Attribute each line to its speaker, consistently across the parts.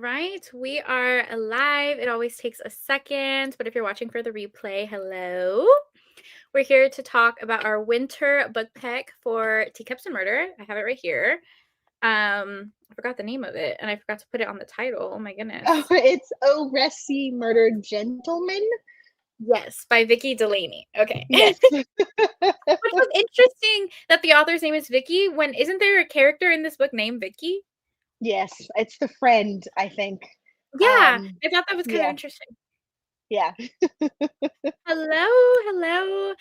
Speaker 1: right, we are live. It always takes a second, but if you're watching for the replay, hello. We're here to talk about our winter book pick for Teacups and Murder. I have it right here. I forgot the name of it, and I forgot to put it on the title. Oh my goodness.
Speaker 2: Oh, it's Oh Resty Murdered Gentleman.
Speaker 1: Yes, by Vicky Delaney. Okay.
Speaker 2: Yes.
Speaker 1: Which was interesting that the author's name is Vicky. When isn't there a character in this book named Vicky?
Speaker 2: Yes, it's the friend, I think.
Speaker 1: Yeah, I thought that was kind of
Speaker 2: Yeah,
Speaker 1: interesting.
Speaker 2: yeah.
Speaker 1: Hello, hello.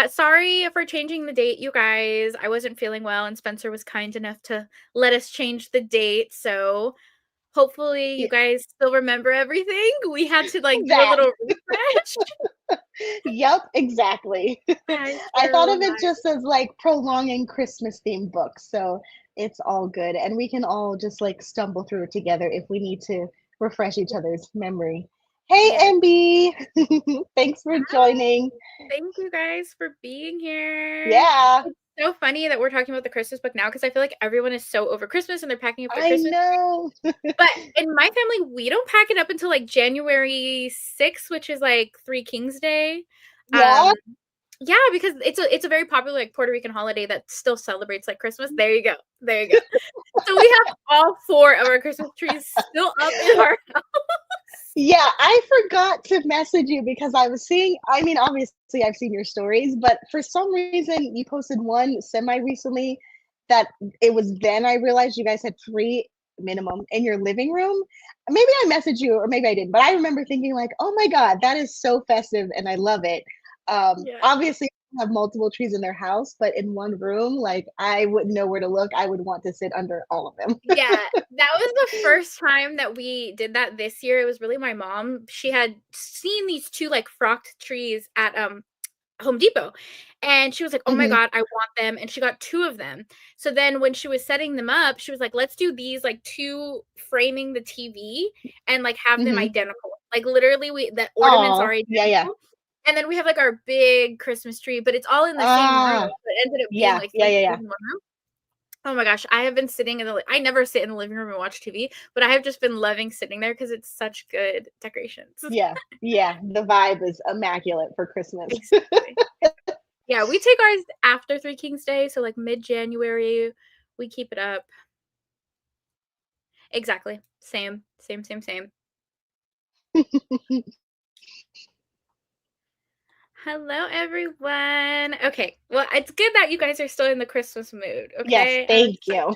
Speaker 1: Sorry for changing the date, you guys. I wasn't feeling well, and Spencer was kind enough to let us change the date. So hopefully you
Speaker 2: Yeah,
Speaker 1: guys still remember everything. We had to like do a
Speaker 2: that.
Speaker 1: little refresh.
Speaker 2: Yep, exactly.
Speaker 1: I
Speaker 2: I thought
Speaker 1: sure
Speaker 2: of it just as like prolonging Christmas themed books, so it's all good. And we can all just like stumble through it together if we need to refresh each other's memory. Hey,
Speaker 1: Yes.
Speaker 2: MB. Thanks for
Speaker 1: Hi.
Speaker 2: joining.
Speaker 1: Thank you guys for being here.
Speaker 2: Yeah,
Speaker 1: It's so funny that we're talking about the Christmas book now because I feel like everyone is so over Christmas and they're packing up their
Speaker 2: I
Speaker 1: Christmas.
Speaker 2: know.
Speaker 1: But in my family, we don't pack it up until, like, January 6th, which is, like, Three Kings Day.
Speaker 2: Yeah.
Speaker 1: Yeah, because it's a very popular, like, Puerto Rican holiday that still celebrates, like, Christmas. There you go. There you go. So we have all 4 of our Christmas trees still up in our house.
Speaker 2: Yeah, I forgot to message you because I was seeing, I mean, obviously I've seen your stories, but for some reason you posted one semi recently that it was then I realized you guys had 3 minimum in your living room. Maybe I messaged you or maybe I didn't, but I remember thinking like, "Oh my God, that is so festive and I love it."
Speaker 1: Yeah.
Speaker 2: Obviously have multiple trees in their house, but in one room, like I wouldn't know where to look. I would want to sit under all of them.
Speaker 1: Yeah, that was the first time that we did that this year. It was really my mom. She had seen these 2, like, frocked trees at, Home Depot, and she was like, "Oh my
Speaker 2: Mhm.
Speaker 1: god, I want them," and she got 2 of them. So then when she was setting them up, she was like, "Let's do these, like, 2 framing the TV and, like, have them
Speaker 2: Mhm.
Speaker 1: identical." Like, literally, the ornaments are
Speaker 2: Oh, yeah, yeah.
Speaker 1: identical, and then we have, like, our big Christmas tree, but it's all in the same room,
Speaker 2: Ah,
Speaker 1: so it ended up being,
Speaker 2: yeah,
Speaker 1: like,
Speaker 2: yeah,
Speaker 1: 3
Speaker 2: yeah,
Speaker 1: trees
Speaker 2: yeah.
Speaker 1: in 1 room. Oh my gosh, I have been sitting in the I never sit in the living room and watch TV, but I have just been loving sitting there because it's such good decorations.
Speaker 2: Yeah, yeah, the vibe is immaculate for Christmas.
Speaker 1: Exactly. Yeah, we take ours after Three Kings Day, so, like, mid-January, we keep it up. Exactly. Same. Same, same, same. Hello, everyone. Okay, well, it's good that you guys are still in the Christmas mood,
Speaker 2: Yes,
Speaker 1: okay? I'm
Speaker 2: thank
Speaker 1: excited.
Speaker 2: you.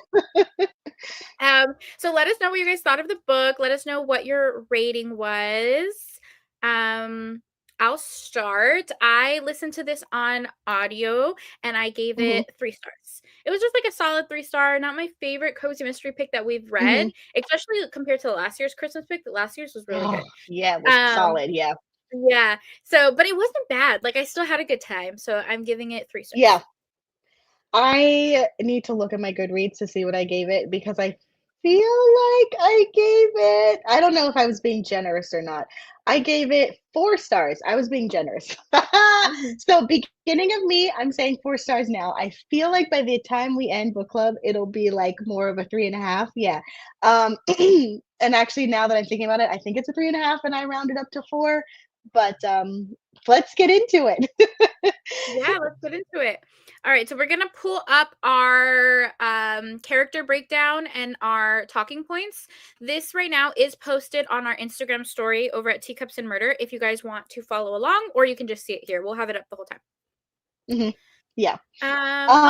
Speaker 1: So let us know what you guys thought of the book. Let us know what your rating was. Um, I'll start. I listened to this on audio and I gave
Speaker 2: Mhm,
Speaker 1: it 3 stars. It was just like a solid 3-star, not my favorite cozy mystery pick that we've read,
Speaker 2: mhm.
Speaker 1: especially compared to last year's Christmas pick. The last year's was really
Speaker 2: Oh,
Speaker 1: good.
Speaker 2: yeah, it was
Speaker 1: Um,
Speaker 2: solid, yeah.
Speaker 1: yeah. So, but it wasn't bad. Like I still had a good time. So I'm giving it 3
Speaker 2: Yeah,
Speaker 1: stars.
Speaker 2: I need to look at my Goodreads to see what I gave it because I feel like I gave it I don't know if I was being generous or not. I gave it 4 stars. I was being generous.
Speaker 1: Mhm.
Speaker 2: So, beginning of me, I'm saying 4 stars now. I feel like by the time we end book club, it'll be, like, more of a 3.5, yeah. And actually, now that I'm thinking about it, I think it's a 3.5 and I rounded up to 4, but, let's get into it.
Speaker 1: Yeah, let's get into it. All right, so we're gonna pull up our character breakdown and our talking points. This right now is posted on our Instagram story over at Teacups and Murder if you guys want to follow along, or you can just see it here. We'll have it up the whole time.
Speaker 2: Mhm. Yeah.
Speaker 1: Oh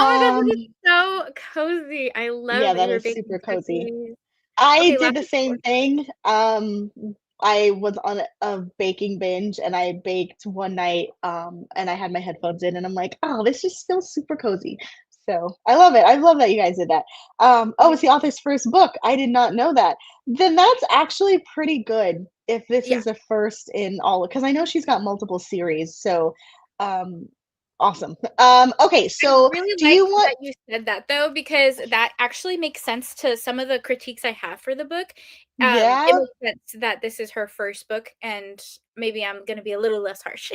Speaker 1: my god, this is
Speaker 2: Um,
Speaker 1: so cozy. I love
Speaker 2: yeah,
Speaker 1: that
Speaker 2: that
Speaker 1: you were
Speaker 2: is
Speaker 1: baking
Speaker 2: super cozy.
Speaker 1: cookies.
Speaker 2: I
Speaker 1: Okay,
Speaker 2: did
Speaker 1: last
Speaker 2: the same thing. I was on a baking binge and I baked one night, and I had my headphones in and I'm like, "Oh, this just feels super cozy." So, I love it. I love that you guys did that. Oh,
Speaker 1: yeah,
Speaker 2: it's the author's first book. I did not know that. Then that's actually pretty good if this
Speaker 1: yeah.
Speaker 2: is the first in all because I know she's got multiple series. So, um, awesome. Okay,
Speaker 1: I
Speaker 2: so
Speaker 1: really
Speaker 2: do
Speaker 1: like
Speaker 2: you want
Speaker 1: that you said that though, because that actually makes sense to some of the critiques I have for the book. It
Speaker 2: yeah?
Speaker 1: makes sense that this is her first book, and maybe I'm gonna be a little less harsh.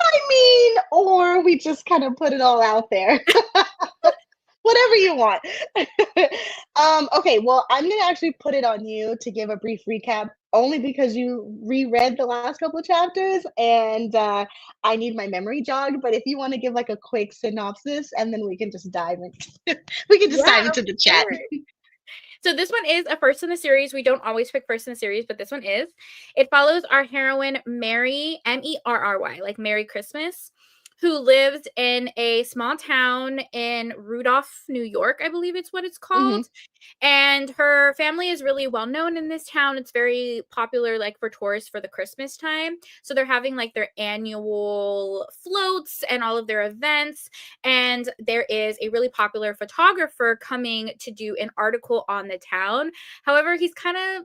Speaker 2: I mean, or we just kind of put it all out there. Whatever you want. Okay, well, I'm gonna actually put it on you to give a brief recap, only because you reread the last couple of chapters, and I need my memory jogged. But if you want to give like a quick synopsis, and then we can just dive in, we can just
Speaker 1: Yeah,
Speaker 2: dive
Speaker 1: of
Speaker 2: into the chat.
Speaker 1: course. So this one is a first in the series. We don't always pick first in the series, but this one is. It follows our heroine, Mary, Merry, like Merry Christmas, who lives in a small town in Rudolph, New York, I believe it's what it's
Speaker 2: Hmm.
Speaker 1: called. And her family is really well known in this town. It's very popular, like for tourists for the Christmas time. So they're having like their annual floats and all of their events. And there is a really popular photographer coming to do an article on the town. However, he's kind of,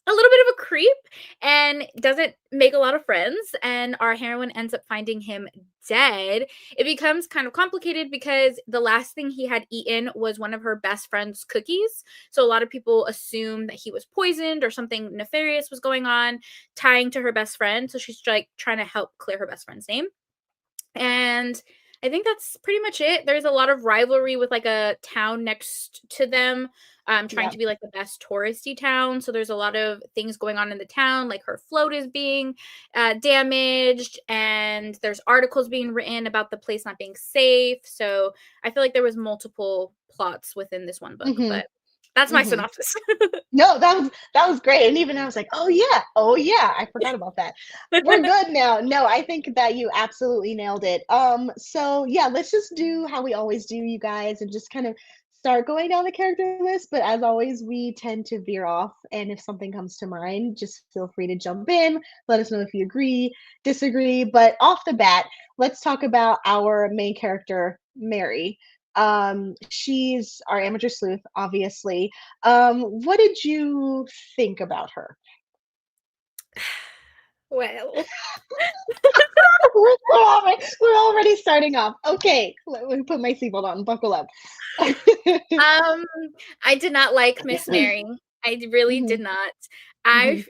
Speaker 1: a little bit of a creep and doesn't make a lot of friends, and our heroine ends up finding him dead. It becomes kind of complicated because the last thing he had eaten was one of her best friend's cookies, so a lot of people assume that he was poisoned or something nefarious was going on tying to her best friend, so she's like trying to help clear her best friend's name. And I think that's pretty much it. There's a lot of rivalry with like a town next to them, trying
Speaker 2: Yeah.
Speaker 1: to be like the best touristy town. So there's a lot of things going on in the town, like her float is being damaged, and there's articles being written about the place not being safe. So I feel like there was multiple plots within this one book,
Speaker 2: Hmm.
Speaker 1: but that's my
Speaker 2: Hmm.
Speaker 1: synopsis.
Speaker 2: No, that was great. And even I was like, oh yeah, I forgot about that. We're good now. No, I think that you absolutely nailed it. So yeah, let's just do how we always do, you guys, and just kind of start going down the character list. But as always, we tend to veer off. And if something comes to mind, just feel free to jump in. Let us know if you agree, disagree. But off the bat, let's talk about our main character, Mary. She's our amateur sleuth, obviously. What did you think about her?
Speaker 1: Well,
Speaker 2: We're already starting off. Okay, let me put my seatbelt on. Buckle up.
Speaker 1: Um, I did not like Miss Mary. I really
Speaker 2: Mhm,
Speaker 1: did not. I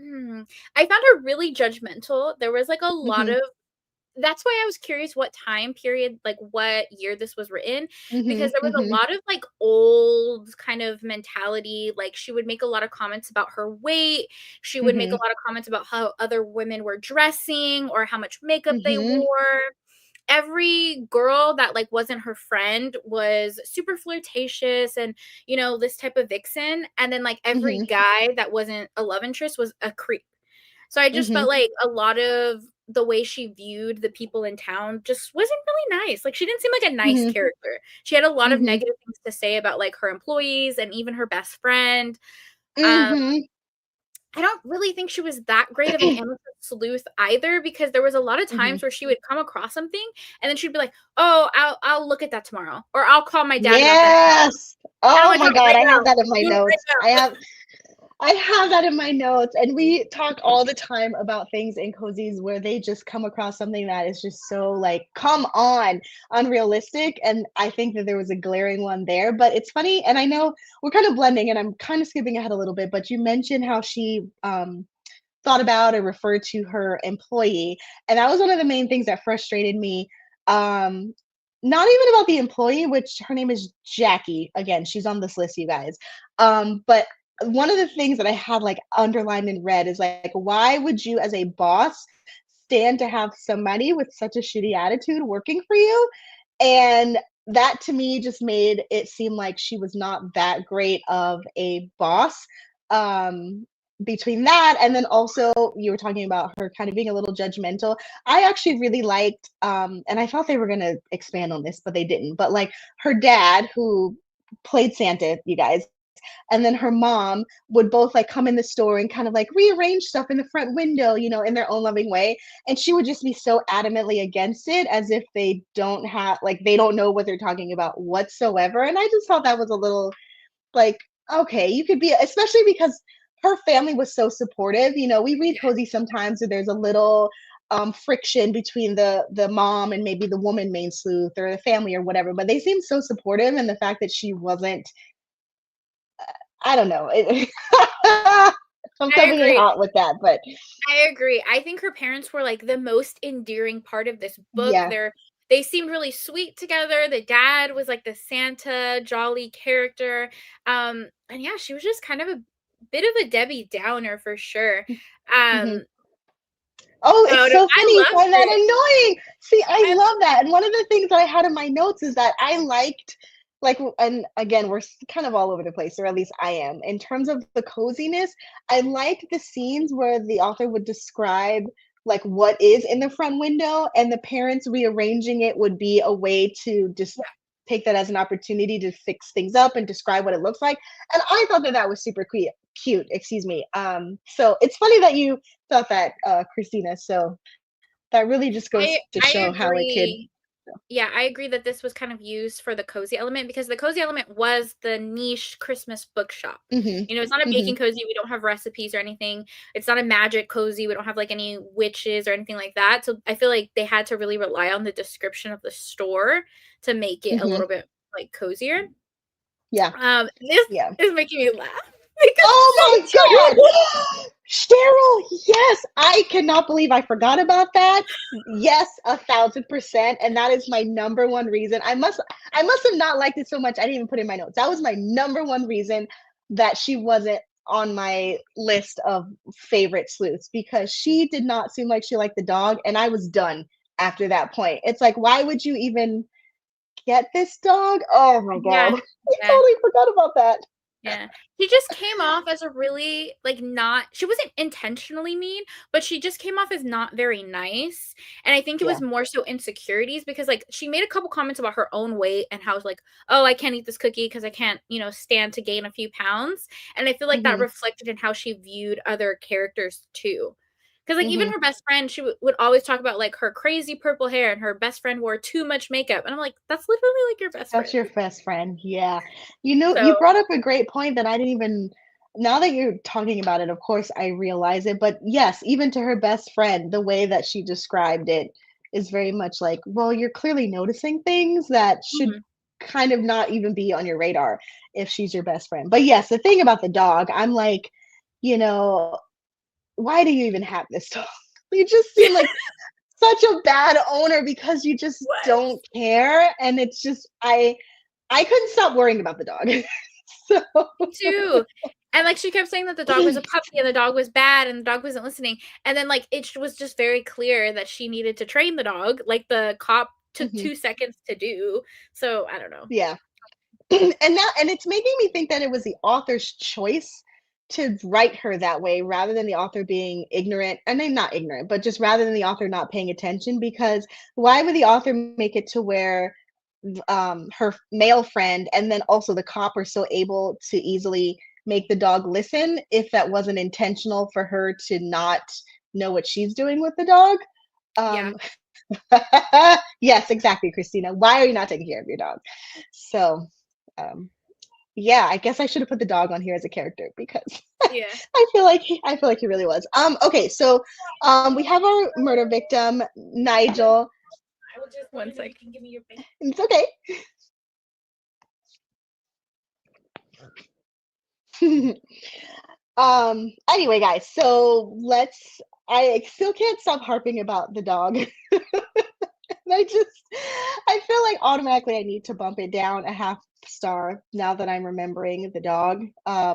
Speaker 2: mhm,
Speaker 1: I found her really judgmental. There was like a lot
Speaker 2: mhm,
Speaker 1: of that's why I was curious what time period, like what year this was written, because
Speaker 2: mhm,
Speaker 1: there was a
Speaker 2: mhm,
Speaker 1: lot of like old kind of mentality. Like she would make a lot of comments about her weight. She would make a
Speaker 2: mhm,
Speaker 1: lot of comments about how other women were dressing or how much makeup they
Speaker 2: mhm,
Speaker 1: wore. Every girl that like wasn't her friend was super flirtatious and this type of vixen, and then like every
Speaker 2: mhm,
Speaker 1: guy that wasn't a love interest was a creep. So I just
Speaker 2: mhm,
Speaker 1: felt like a lot of the way she viewed the people in town just wasn't really nice. Like she didn't seem like a nice
Speaker 2: mhm,
Speaker 1: character. She had a lot of
Speaker 2: mhm,
Speaker 1: negative things to say about like her employees and even her best friend. um
Speaker 2: mhm.
Speaker 1: I don't really think she was that great of an amateur sleuth either, because there was a lot of
Speaker 2: Mhm.
Speaker 1: times where she would come across something and then she'd be like, "Oh, I'll look at that tomorrow," or "I'll call my dad about that tomorrow."
Speaker 2: Yes.
Speaker 1: And I'm
Speaker 2: Oh
Speaker 1: like,
Speaker 2: my
Speaker 1: "Oh,
Speaker 2: God,
Speaker 1: right
Speaker 2: I
Speaker 1: now,
Speaker 2: have that in my
Speaker 1: do it right
Speaker 2: notes. I
Speaker 1: now."
Speaker 2: have I have that in my notes, and we talk all the time about things in cozies where they just come across something that is just so like, come on, unrealistic. And I think that there was a glaring one there. But it's funny, and I know we're kind of blending, and I'm kind of skipping ahead a little bit. But you mentioned how she thought about or referred to her employee, and that was one of the main things that frustrated me. Um, Not even about the employee, which her name is Jackie. Again, she's on this list, you guys. But one of the things that I had like underlined in red is like, why would you, as a boss, stand to have somebody with such a shitty attitude working for you? And that to me just made it seem like she was not that great of a boss. Um, Between that and then also you were talking about her kind of being a little judgmental. I actually really liked, and I thought they were going to expand on this, but they didn't. But like her dad, who played Santa, you guys, and then her mom would both like come in the store and kind of like rearrange stuff in the front window, in their own loving way. And she would just be so adamantly against it, as if they don't have, like, they don't know what they're talking about whatsoever. And I just thought that was a little like, okay, you could be, especially because her family was so supportive. We read
Speaker 1: Yeah,
Speaker 2: cozy sometimes where there's a little friction between the mom and maybe the woman main sleuth or the family or whatever, but they seemed so supportive. And the fact that she wasn't, I don't know. I'm
Speaker 1: I
Speaker 2: coming in
Speaker 1: agree.
Speaker 2: hot with that, but
Speaker 1: I agree. I think her parents were like the most endearing part of this book.
Speaker 2: yeah.
Speaker 1: they seemed really sweet together. The dad was like the Santa jolly character. And yeah, she was just kind of a bit of a Debbie Downer for sure.
Speaker 2: Mhm.
Speaker 1: Um,
Speaker 2: Oh,
Speaker 1: oh,
Speaker 2: it's
Speaker 1: no,
Speaker 2: so
Speaker 1: I
Speaker 2: funny you
Speaker 1: loved
Speaker 2: find that
Speaker 1: her.
Speaker 2: annoying. See, I
Speaker 1: I
Speaker 2: love that. And one of the things that I had in my notes is that I liked, like, and again, we're kind of all over the place, or at least I am. In terms of the coziness, I liked the scenes where the author would describe like what is in the front window, and the parents rearranging it would be a way to just
Speaker 1: yeah,
Speaker 2: take that as an opportunity to fix things up and describe what it looks like. And I thought that that was super cute, excuse me. So it's funny that you thought that, Christina. So that really just goes to
Speaker 1: I
Speaker 2: show how a kid.
Speaker 1: agree. Yeah, I agree that this was kind of used for the cozy element because the cozy element was the niche Christmas bookshop.
Speaker 2: Mhm,
Speaker 1: You know, it's not a baking
Speaker 2: mhm,
Speaker 1: cozy. We don't have recipes or anything. It's not a magic cozy. We don't have like any witches or anything like that. So I feel like they had to really rely on the description of the store to make it a
Speaker 2: mhm.
Speaker 1: little bit like cozier.
Speaker 2: Yeah,
Speaker 1: This
Speaker 2: yeah.
Speaker 1: is making me laugh because
Speaker 2: Oh
Speaker 1: it's
Speaker 2: my
Speaker 1: so true.
Speaker 2: god! Cheryl, yes! I cannot believe I forgot about that. Yes, 1,000%, and that is my number one reason. I must have not liked it so much, I didn't even put it in my notes. That was my number one reason that she wasn't on my list of favorite sleuths, because she did not seem like she liked the dog, and I was done after that point. It's like, why would you even get this dog? Oh my
Speaker 1: Yeah,
Speaker 2: god. I
Speaker 1: yeah.
Speaker 2: totally forgot about that.
Speaker 1: Yeah. She just came off as a really, like, not she wasn't intentionally mean, but she just came off as not very nice, and I think it was
Speaker 2: Yeah.
Speaker 1: more so insecurities because, like, she made a couple comments about her own weight and how it's like, "Oh, I can't eat this cookie because I can't, stand to gain a few pounds," and I feel like that
Speaker 2: Mhm,
Speaker 1: reflected in how she viewed other characters too. Because like, even
Speaker 2: mhm.
Speaker 1: her best friend, she would always talk about, like, her crazy purple hair and her best friend wore too much makeup, and I'm like, "That's literally, like, your best
Speaker 2: That's
Speaker 1: friend."
Speaker 2: your best friend, yeah. You know, you
Speaker 1: So
Speaker 2: brought up a great point that I didn't even, now that you're talking about it, of course, I realize it, but yes, even to her best friend, the way that she described it is very much like, well, you're clearly noticing things that should
Speaker 1: mhm.
Speaker 2: kind of not even be on your radar if she's your best friend. But yes, the thing about the dog, I'm like, you know, why do you even have this dog? You just seem like such a bad owner because you just
Speaker 1: What?
Speaker 2: don't care, and it's just I couldn't stop worrying about the dog. So
Speaker 1: Me too. And, like, she kept saying that the dog was a puppy and the dog was bad and the dog wasn't listening, and then, like, it was just very clear that she needed to train the dog, like, the cop took
Speaker 2: Mhm,
Speaker 1: 2 seconds to do, so I don't know.
Speaker 2: yeah. And it's making me think that it was the author's choice to write her that way rather than the author being ignorant. I mean, not ignorant, but just rather than the author not paying attention, because why would the author make it to where her male friend and then also the cop are so able to easily make the dog listen if that wasn't intentional for her to not know what she's doing with the dog?
Speaker 1: Yeah,
Speaker 2: Um, yes, exactly, Christina. Why are you not taking care of your dog? So, um, yeah, I guess I should have put the dog on here as a character because
Speaker 1: yeah.
Speaker 2: I feel like he really was. Okay, so we have our murder victim, Nigel.
Speaker 1: I will just one sec. Can you give me your face?
Speaker 2: It's okay. Anyway, guys, so I still can't stop harping about the dog. I just I feel like automatically I need to bump it down a half star now that I'm remembering the dog,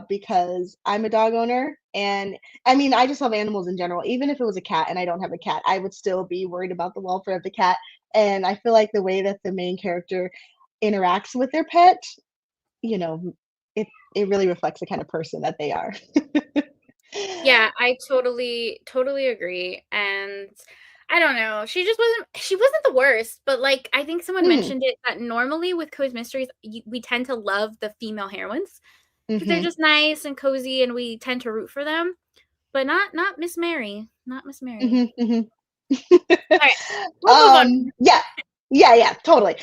Speaker 2: because I'm a dog owner, and I mean, I just love animals in general. Even if it was a cat and I don't have a cat, I would still be worried about the welfare of the cat. And I feel like the way that the main character interacts with their pet, you know, it really reflects the kind of person that they are.
Speaker 1: Yeah, I totally agree, and I don't know, she wasn't the worst, but, like, I think someone
Speaker 2: Mhm,
Speaker 1: mentioned it that normally with Cozy Mysteries, we tend to love the female heroines because 'cause they're
Speaker 2: mhm,
Speaker 1: just nice and cozy, and we tend to root for them, but not Miss Mary, not Miss Mary.
Speaker 2: mhm, mhm.
Speaker 1: Alright, we'll move on.
Speaker 2: Yeah. Yeah, yeah, totally.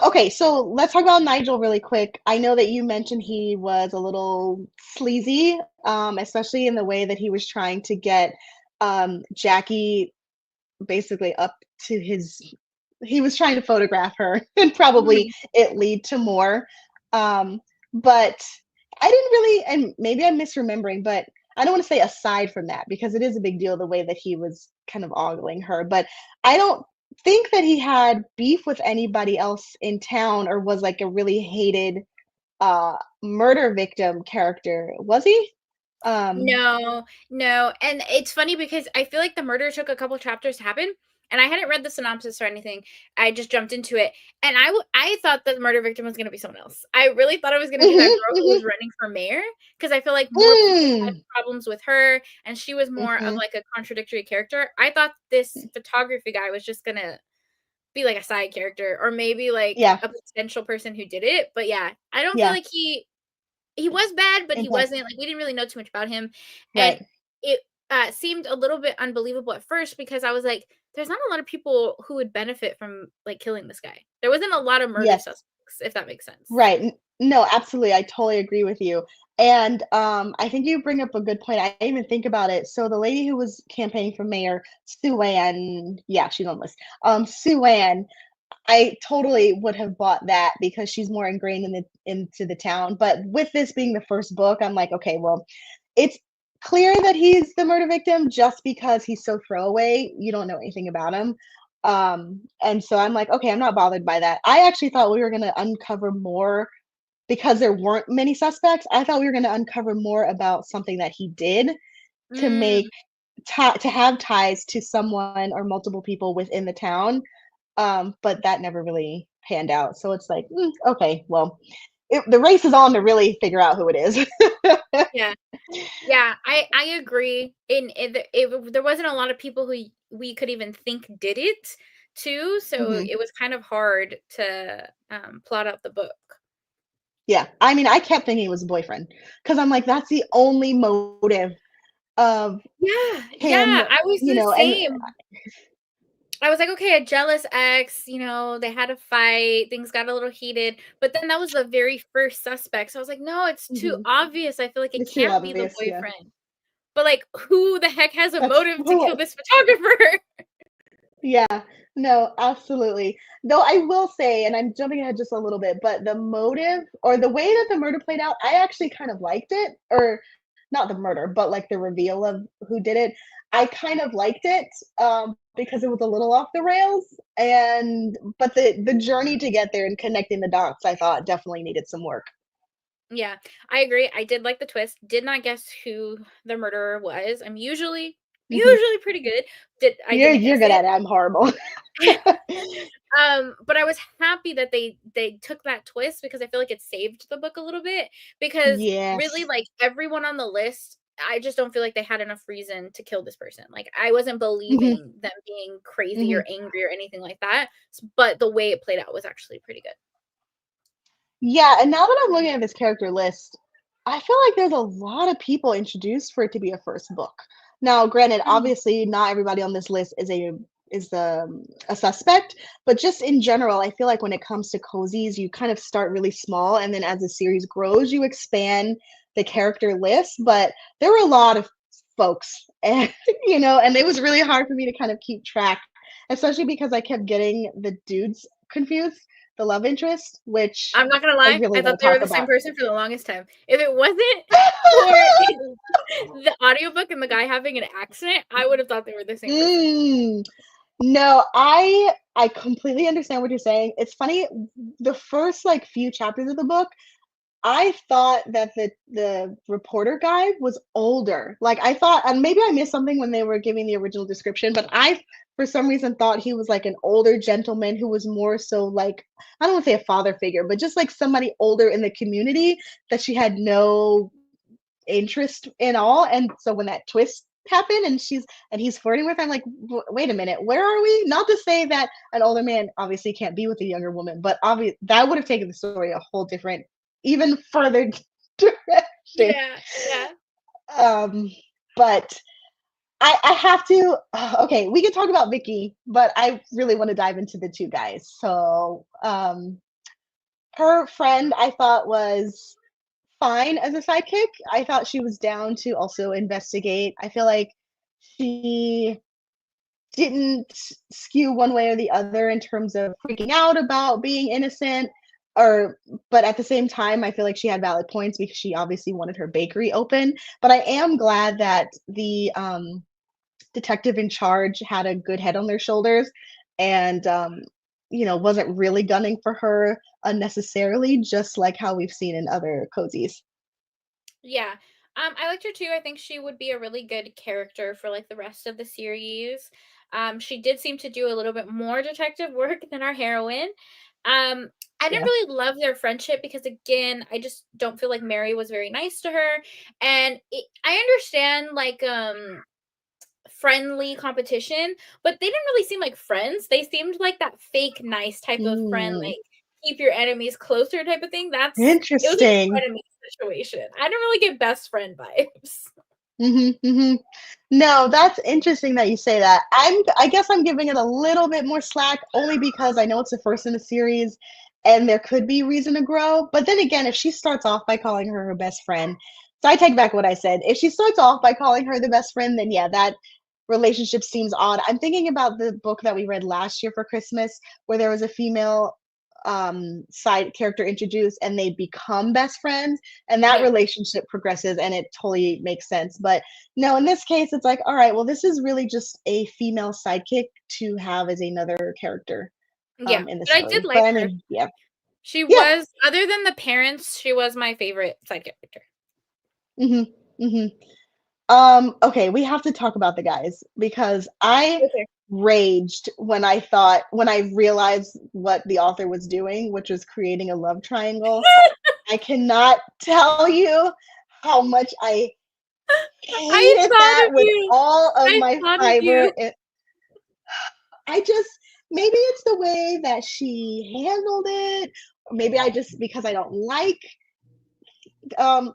Speaker 2: Okay, so let's talk about Nigel really quick. I know that you mentioned he was a little sleazy, especially in the way that he was trying to get Jackie basically up to his, he was trying to photograph her and probably
Speaker 1: Mhm.
Speaker 2: it lead to more. But I didn't really, and maybe I'm misremembering, but I don't want to say aside from that because it is a big deal the way that he was kind of ogling her. But I don't think that he had beef with anybody else in town or was like a really hated murder victim character, was he? Um,
Speaker 1: No, no, and it's funny because I feel like the murder took a couple chapters to happen, and I hadn't read the synopsis or anything. I just jumped into it, and I thought the murder victim was gonna be someone else. I really thought it was gonna be that
Speaker 2: mhm,
Speaker 1: girl who
Speaker 2: mhm.
Speaker 1: was running for mayor because I feel like more people had
Speaker 2: Mm,
Speaker 1: problems with her, and she was more of
Speaker 2: mhm.
Speaker 1: like a contradictory character. I thought this photography guy was just gonna be like a side character or maybe like
Speaker 2: Yeah,
Speaker 1: a potential person who did it, but yeah, I don't feel
Speaker 2: yeah,
Speaker 1: like he was bad, but he
Speaker 2: intense.
Speaker 1: wasn't like, we didn't really know too much about him, and
Speaker 2: Right.
Speaker 1: it, seemed a little bit unbelievable at first because I was like, "There's not a lot of people who would benefit from, like, killing this guy." There wasn't a lot of murder
Speaker 2: Yes.
Speaker 1: suspects, if that makes sense.
Speaker 2: Right. No, absolutely. I totally agree with you. And I think you bring up a good point. I didn't even think about it. So the lady who was campaigning for mayor, Sue Ann, yeah, she's on the list. Sue Ann, I totally would have bought that because she's more ingrained into the town. But with this being the first book, I'm like, okay, well, it's clear that he's the murder victim just because he's so throwaway. You don't know anything about him. And so I'm like, okay, I'm not bothered by that. I actually thought we were gonna uncover more because there weren't many suspects. I thought we were gonna uncover more about something that he did to
Speaker 1: Mm,
Speaker 2: make to have ties to someone or multiple people within the town. But that never really panned out. So it's like, okay, well, the race is on to really figure out who it is.
Speaker 1: yeah. Yeah, I agree. There wasn't a lot of people who we could even think did it too, so
Speaker 2: Mhm.
Speaker 1: it was kind of hard to, plot out the book.
Speaker 2: Yeah, I mean, I kept thinking it was a boyfriend because I'm like, that's the only motive of
Speaker 1: Yeah,
Speaker 2: him,
Speaker 1: yeah, I was the
Speaker 2: and
Speaker 1: same. I was like, "Okay, a jealous ex, they had a fight, things got a little heated," but then that was the very first suspect, so I was like, "No, it's too
Speaker 2: mhm,
Speaker 1: obvious, I feel like it
Speaker 2: it's too
Speaker 1: can't be the
Speaker 2: obvious. Yeah,
Speaker 1: boyfriend." But, like, who the heck has a
Speaker 2: that's
Speaker 1: motive to
Speaker 2: who.
Speaker 1: kill this photographer?
Speaker 2: Yeah, no, absolutely. Though I will say, and I'm jumping ahead just a little bit, but the motive or the way that the murder played out, I actually kind of liked it, or not the murder, but like the reveal of who did it. I kind of liked it because it was a little off the rails, and but the journey to get there and connecting the dots, I thought definitely needed some work.
Speaker 1: Yeah, I agree, I did like the twist, did not guess who the murderer was, I'm
Speaker 2: Mhm.
Speaker 1: usually pretty good, I
Speaker 2: You're
Speaker 1: didn't
Speaker 2: you're
Speaker 1: guess
Speaker 2: good
Speaker 1: it.
Speaker 2: at it. I'm horrible.
Speaker 1: But I was happy that they took that twist because I feel like it saved the book a little bit because really,
Speaker 2: Yes.
Speaker 1: like, everyone on the list, I just don't feel like they had enough reason to kill this person. Like, I wasn't
Speaker 2: Mhm,
Speaker 1: believing them being crazy or
Speaker 2: mhm.
Speaker 1: angry or anything like that, but the way it played out was actually pretty good.
Speaker 2: Yeah, and now that I'm looking at this character list, I feel like there's a lot of people introduced for it to be a first book. Now, granted,
Speaker 1: Mm,
Speaker 2: obviously, not everybody on this list a suspect, but just in general, I feel like when it comes to cozies, you kind of start really small, and then as the series grows, you expand the character list. But there were a lot of folks, and and it was really hard for me to kind of keep track, especially because I kept getting the dudes confused, the love interest, which
Speaker 1: I'm not gonna
Speaker 2: I
Speaker 1: lie,
Speaker 2: really
Speaker 1: I
Speaker 2: want
Speaker 1: thought
Speaker 2: to
Speaker 1: they were
Speaker 2: talk
Speaker 1: the same
Speaker 2: about.
Speaker 1: person for the longest time. If it wasn't for the audiobook and the guy having an accent, I would have thought they were the same person.
Speaker 2: Mm, no, I completely understand what you're saying. It's funny, the first like few chapters of the book, I thought that the reporter guy was older. Like I thought, and maybe I missed something when they were giving the original description, but I for some reason thought he was like an older gentleman who was more so like I don't want to say a father figure, but just like somebody older in the community that she had no interest in all. And so when that twist happened and he's flirting with her, I'm like, wait a minute, where are we? Not to say that an older man obviously can't be with a younger woman, but obvious that would have taken the story a whole different, even further direction.
Speaker 1: Yeah, yeah.
Speaker 2: Um, but I have to. Okay, we can talk about Vicky, but I really want to dive into the two guys. So, her friend I thought was fine as a sidekick. I thought she was down to also investigate. I feel like she didn't skew one way or the other in terms of freaking out about being innocent or but at the same time I feel like she had valid points because she obviously wanted her bakery open. But I am glad that the detective in charge had a good head on their shoulders and wasn't really gunning for her unnecessarily, just like how we've seen in other cozies.
Speaker 1: Yeah. I liked her too. I think she would be a really good character for like the rest of the series. She did seem to do a little bit more detective work than our heroine. I didn't
Speaker 2: Yeah.
Speaker 1: really love their friendship because again, I just don't feel like Mary was very nice to her. And I understand like friendly competition, but they didn't really seem like friends. They seemed like that fake nice type of friend,
Speaker 2: Mm,
Speaker 1: like keep your enemies closer type of thing. It was a
Speaker 2: interesting.
Speaker 1: frenemy situation. I don't really get best friend vibes.
Speaker 2: Mhm. No, that's interesting that you say that. I guess I'm giving it a little bit more slack only because I know it's the first in the series and there could be reason to grow. But then again, if she starts off by calling her her best friend, so I take back what I said. If she starts off by calling her the best friend, then yeah, that relationship seems odd. I'm thinking about the book that we read last year for Christmas where there was a female side character introduced and they become best friends and that
Speaker 1: Yeah.
Speaker 2: relationship progresses and it totally makes sense. But no, in this case, it's like, all right, well, this is really just a female sidekick to have as another character
Speaker 1: Yeah.
Speaker 2: in the
Speaker 1: But I did
Speaker 2: story. But
Speaker 1: like
Speaker 2: I
Speaker 1: her.
Speaker 2: mean, yeah,
Speaker 1: She
Speaker 2: yeah,
Speaker 1: was, other than the parents, she was my favorite side character.
Speaker 2: hmm hmm okay, we have to talk about the guys because I
Speaker 1: Okay.
Speaker 2: raged when I realized what the author was doing, which was creating a love triangle. I cannot tell you how much I
Speaker 1: I
Speaker 2: hated
Speaker 1: thought
Speaker 2: that
Speaker 1: of
Speaker 2: with
Speaker 1: you.
Speaker 2: all of
Speaker 1: I
Speaker 2: my
Speaker 1: thought of
Speaker 2: fiber.
Speaker 1: you.
Speaker 2: I just maybe it's the way that she handled it. Or maybe I just because I don't like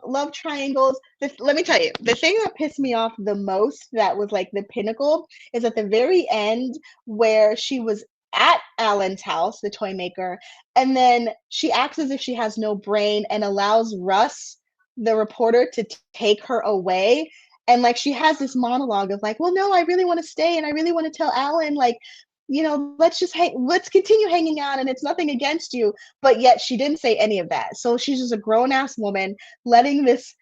Speaker 2: love triangles. Let me tell you, the thing that pissed me off the most that was like the pinnacle is at the very end where she was at Alan's house, the toy maker, and then she acts as if she has no brain and allows Russ, the reporter, to take her away. And like she has this monologue of like, well, no, I really want to stay and I really want to tell Alan, like, let's continue hanging out and it's nothing against you. But yet she didn't say any of that. So she's just a grown ass woman letting this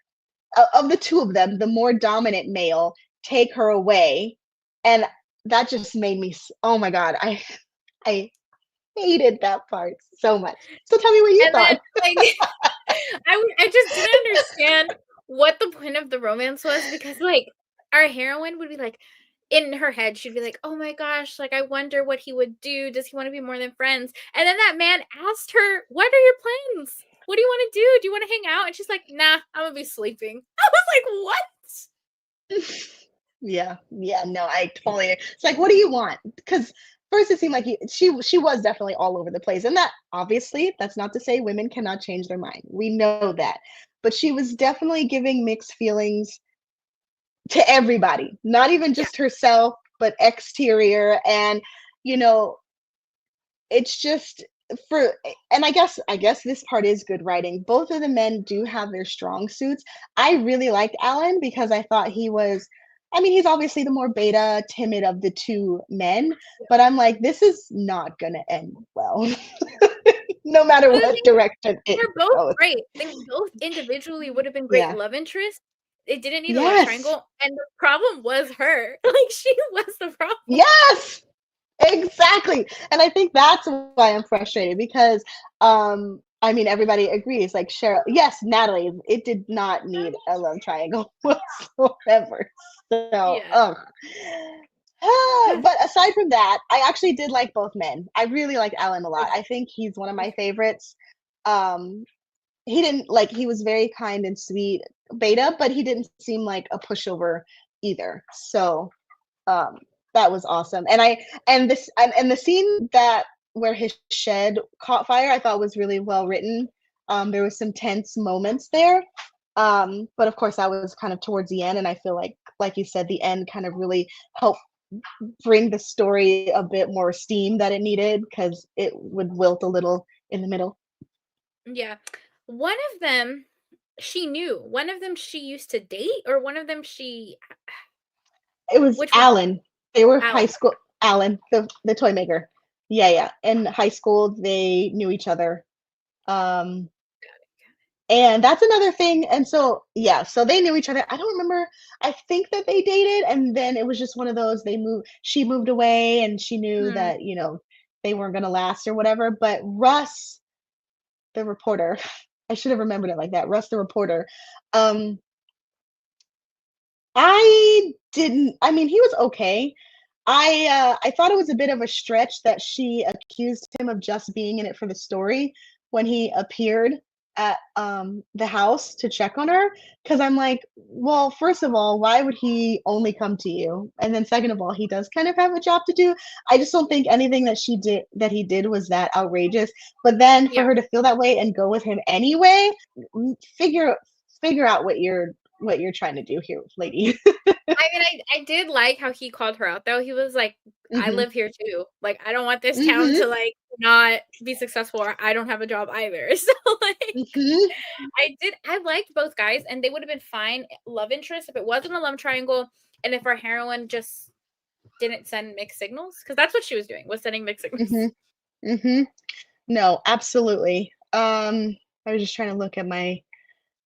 Speaker 2: of the two of them, the more dominant male, take her away, and that just made me. Oh my god, I hated that part so much. So tell me what you
Speaker 1: And then,
Speaker 2: thought.
Speaker 1: like, I just didn't understand what the point of the romance was because, like, our heroine would be like, in her head, she'd be like, "Oh my gosh, like, I wonder what he would do. Does he want to be more than friends?" And then that man asked her, "What are your plans? What do you want to do? Do you want to hang out?" And she's like, "Nah, I'm gonna be sleeping." I was like, "What?"
Speaker 2: Yeah, no, I totally. It's like, what do you want? Because first it seemed like she was definitely all over the place, and that obviously that's not to say women cannot change their mind. We know that, but she was definitely giving mixed feelings to everybody, not even
Speaker 1: Yeah,
Speaker 2: just herself, but exterior. And, you know, it's just for and I guess this part is good writing. Both of the men do have their strong suits. I really liked Alan because I thought he was I mean, he's obviously the more beta, timid of the two men,
Speaker 1: yeah.
Speaker 2: but I'm like, this is not gonna end well, no matter
Speaker 1: But the
Speaker 2: what
Speaker 1: thing is,
Speaker 2: direction it
Speaker 1: they're both
Speaker 2: goes.
Speaker 1: great. They both individually would have been great
Speaker 2: Yeah.
Speaker 1: love interests. It didn't need a love
Speaker 2: Yes.
Speaker 1: triangle, and the problem was her. Like, she was the problem.
Speaker 2: Yes. Exactly. And I think that's why I'm frustrated because I mean everybody agrees like Cheryl yes, Natalie, it did not need a love triangle whatsoever. So,
Speaker 1: Yeah.
Speaker 2: ugh. But aside from that, I actually did like both men. I really liked Alan a lot.
Speaker 1: Okay,
Speaker 2: I think he's one of my
Speaker 1: okay.
Speaker 2: favorites. Um he didn't like he was very kind and sweet beta, but he didn't seem like a pushover either. So, um, that was awesome. And the scene that where his shed caught fire, I thought was really well written. There was some tense moments there. But of course that was kind of towards the end, and I feel like you said, the end kind of really helped bring the story a bit more steam that it needed because it would wilt a little in the middle.
Speaker 1: Yeah. One of them, she knew. One of them she used to date, or one of them she
Speaker 2: It was
Speaker 1: which one?
Speaker 2: Alan. They were high
Speaker 1: Alan.
Speaker 2: school. Alan, the toy maker. Yeah, yeah. In high school, they knew each other. Um, And that's another thing. And so, yeah, so they knew each other. I don't remember. I think that they dated, and then it was just one of those. She moved away, and she knew
Speaker 1: Mm.
Speaker 2: that they weren't gonna last or whatever. But Russ, the reporter, I should have remembered it like that. Russ, the reporter. Um, I didn't. I mean, he was okay. I thought it was a bit of a stretch that she accused him of just being in it for the story when he appeared at, the house to check on her. Because 'cause I'm like, "Well, first of all, why would he only come to you? And then second of all, he does kind of have a job to do." I just don't think anything that he did was that outrageous, but then for
Speaker 1: Yeah.
Speaker 2: her to feel that way and go with him anyway, figure out what you're trying to do here, lady.
Speaker 1: I mean, I did like how he called her out, though. He was like, "I
Speaker 2: Mhm.
Speaker 1: live here too. Like, I don't want this town
Speaker 2: Mhm.
Speaker 1: to, like, not be successful, or I don't have a job either." So, like,
Speaker 2: Mhm.
Speaker 1: I liked both guys, and they would have been fine love interests if it wasn't a love triangle, and if our heroine just didn't send mixed signals, because that's what she was doing, was sending mixed signals.
Speaker 2: Mhm. Mhm. No, absolutely. I was just trying to look at my